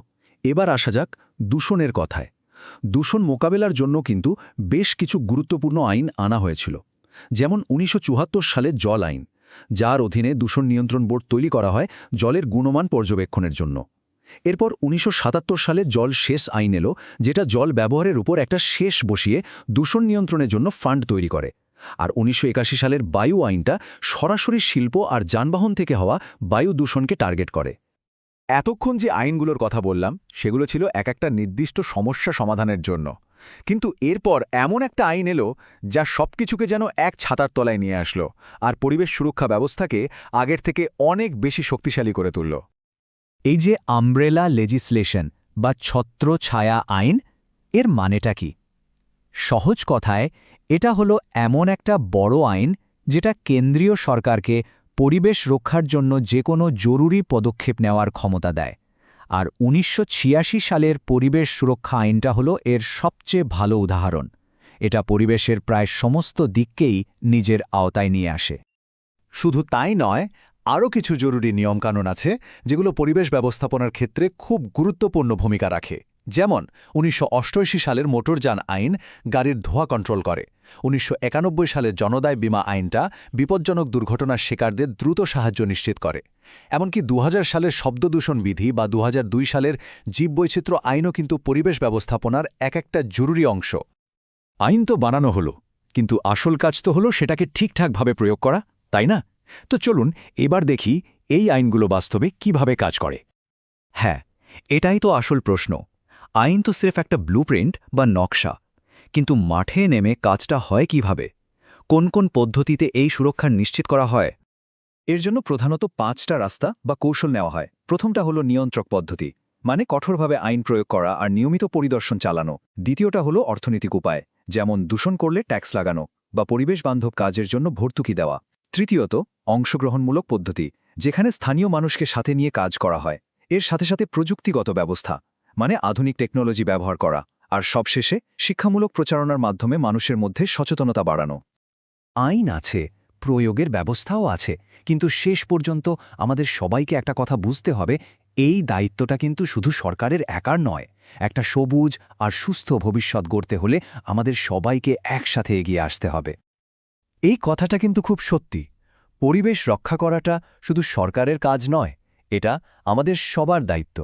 Speaker 5: এবার আসা যাক দূষণের কথায়। দূষণ মোকাবেলার জন্য কিন্তু বেশ কিছু গুরুত্বপূর্ণ আইন আনা হয়েছিল। যেমন ১৯৭৪ সালের জল আইন, যার অধীনে দূষণ নিয়ন্ত্রণ বোর্ড তৈরি করা হয় জলের গুণমান পর্যবেক্ষণের জন্য। এরপর ১৯৭৭ সালে জল সেচ আইন এলো, যেটা জল ব্যবহারের উপর একটা শেষ বসিয়ে দূষণ নিয়ন্ত্রণের জন্য ফান্ড তৈরি করে। আর ১৯৮১ সালের বায়ু আইনটা সরাসরি শিল্প আর যানবাহন থেকে হওয়া বায়ু দূষণকে টার্গেট করে।
Speaker 6: এতক্ষণ যে আইনগুলোর কথা বললাম সেগুলো ছিল এক একটা নির্দিষ্ট সমস্যা সমাধানের জন্য, কিন্তু এরপর এমন একটা আইন এলো যা সবকিছুকে যেন এক ছাতার তলায় নিয়ে আসলো আর পরিবেশ সুরক্ষা ব্যবস্থাকে আগের থেকে অনেক বেশি শক্তিশালী করে তুলল।
Speaker 7: এই যে আমব্রেলা লেজিসলেশন বা ছত্র ছায়া আইন, এর মানেটা কি? সহজ কথায়, এটা হলো এমন একটা বড় আইন যেটা কেন্দ্রীয় সরকারকে পরিবেশ রক্ষার জন্য যে কোনো জরুরি পদক্ষেপ নেওয়ার ক্ষমতা দেয়। আর ১৯৮৬ সালের পরিবেশ সুরক্ষা আইনটা হলো এর সবচেয়ে ভালো উদাহরণ। এটা পরিবেশের প্রায় সমস্ত দিককেই নিজের আওতায় নিয়ে আসে।
Speaker 6: শুধু তাই নয়, আরও কিছু জরুরি নিয়মকানুন আছে যেগুলো পরিবেশ ব্যবস্থাপনার ক্ষেত্রে খুব গুরুত্বপূর্ণ ভূমিকা রাখে। যেমন ১৯৮৮ সালের মোটরযান আইন গাড়ির ধোঁয়া কন্ট্রোল করে। ১৯৯১ সালের জনদায় বীমা আইনটা বিপজ্জনক দুর্ঘটনার শিকারদের দ্রুত সাহায্য নিশ্চিত করে। এমনকি ২০০০ সালের শব্দদূষণ বিধি বা ২০০২ সালের জীববৈচিত্র্য আইনও কিন্তু পরিবেশ ব্যবস্থাপনার এক একটা জরুরি অংশ।
Speaker 5: আইন তো বানানো হলো, কিন্তু আসল কাজ তো হলো সেটাকে ঠিকঠাকভাবে প্রয়োগ করা, তাই না? তো চলুন এবার দেখি এই আইনগুলো বাস্তবে কিভাবে কাজ করে।
Speaker 3: হ্যাঁ, এটাই তো আসল প্রশ্ন। আইন তো সির্ফ একটা ব্লুপ্রিন্ট বা নকশা, কিন্তু মাঠে নেমে কাজটা হয় কিভাবে? কোন কোন পদ্ধতিতে এই সুরক্ষা নিশ্চিত করা হয়?
Speaker 11: এর জন্য প্রধানত ৫টা রাস্তা বা কৌশল নেওয়া হয়। প্রথমটা হলো নিয়ন্ত্রক পদ্ধতি, মানে কঠোরভাবে আইন প্রয়োগ করা আর নিয়মিত পরিদর্শন চালানো। দ্বিতীয়টা হলো অর্থনৈতিক উপায়, যেমন দূষণ করলে ট্যাক্স লাগানো বা পরিবেশ বান্ধব কাজের জন্য ভর্তুকি দেওয়া। তৃতীয়ত অংশগ্রহণমূলক পদ্ধতি, যেখানে স্থানীয় মানুষকে সাথে নিয়ে কাজ করা হয়। এর সাথে সাথে প্রযুক্তিগত ব্যবস্থা, মানে আধুনিক টেকনোলজি ব্যবহার করা। আর সবশেষে শিক্ষামূলক প্রচারণার মাধ্যমে মানুষের মধ্যে সচেতনতা বাড়ানো।
Speaker 7: আইন আছে, প্রয়োগের ব্যবস্থাও আছে, কিন্তু শেষ পর্যন্ত আমাদের সবাইকে একটা কথা বুঝতে হবে, এই দায়িত্বটা কিন্তু শুধু সরকারের একার নয়। একটা সবুজ আর সুস্থ ভবিষ্যৎ গড়তে হলে আমাদের সবাইকে একসাথে এগিয়ে আসতে হবে। এই কথাটা কিন্তু খুব সত্যি। পরিবেশ রক্ষা করাটা শুধু সরকারের কাজ নয়, এটা আমাদের সবার দায়িত্ব।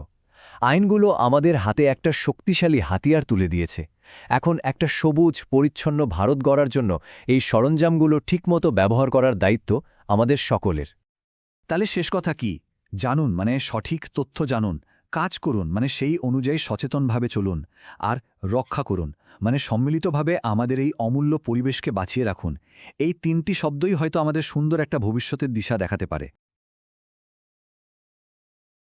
Speaker 7: আইনগুলো আমাদের হাতে একটা শক্তিশালী হাতিয়ার তুলে দিয়েছে। এখন একটা সবুজ পরিচ্ছন্ন ভারত গড়ার জন্য এই সরঞ্জামগুলো ঠিকমতো ব্যবহার করার দায়িত্ব আমাদের সকলের।
Speaker 6: তাহলে শেষ কথা কি? জানুন, মানে সঠিক তথ্য জানুন, কাজ করুন, মানে সেই অনুযায়ী সচেতনভাবে চলুন, আর রক্ষা করুন, মানে সম্মিলিতভাবে আমাদের এই অমূল্য পরিবেশকে বাঁচিয়ে রাখুন। এই ৩টি শব্দই হয়তো আমাদের সুন্দর একটা ভবিষ্যতের দিশা দেখাতে পারে।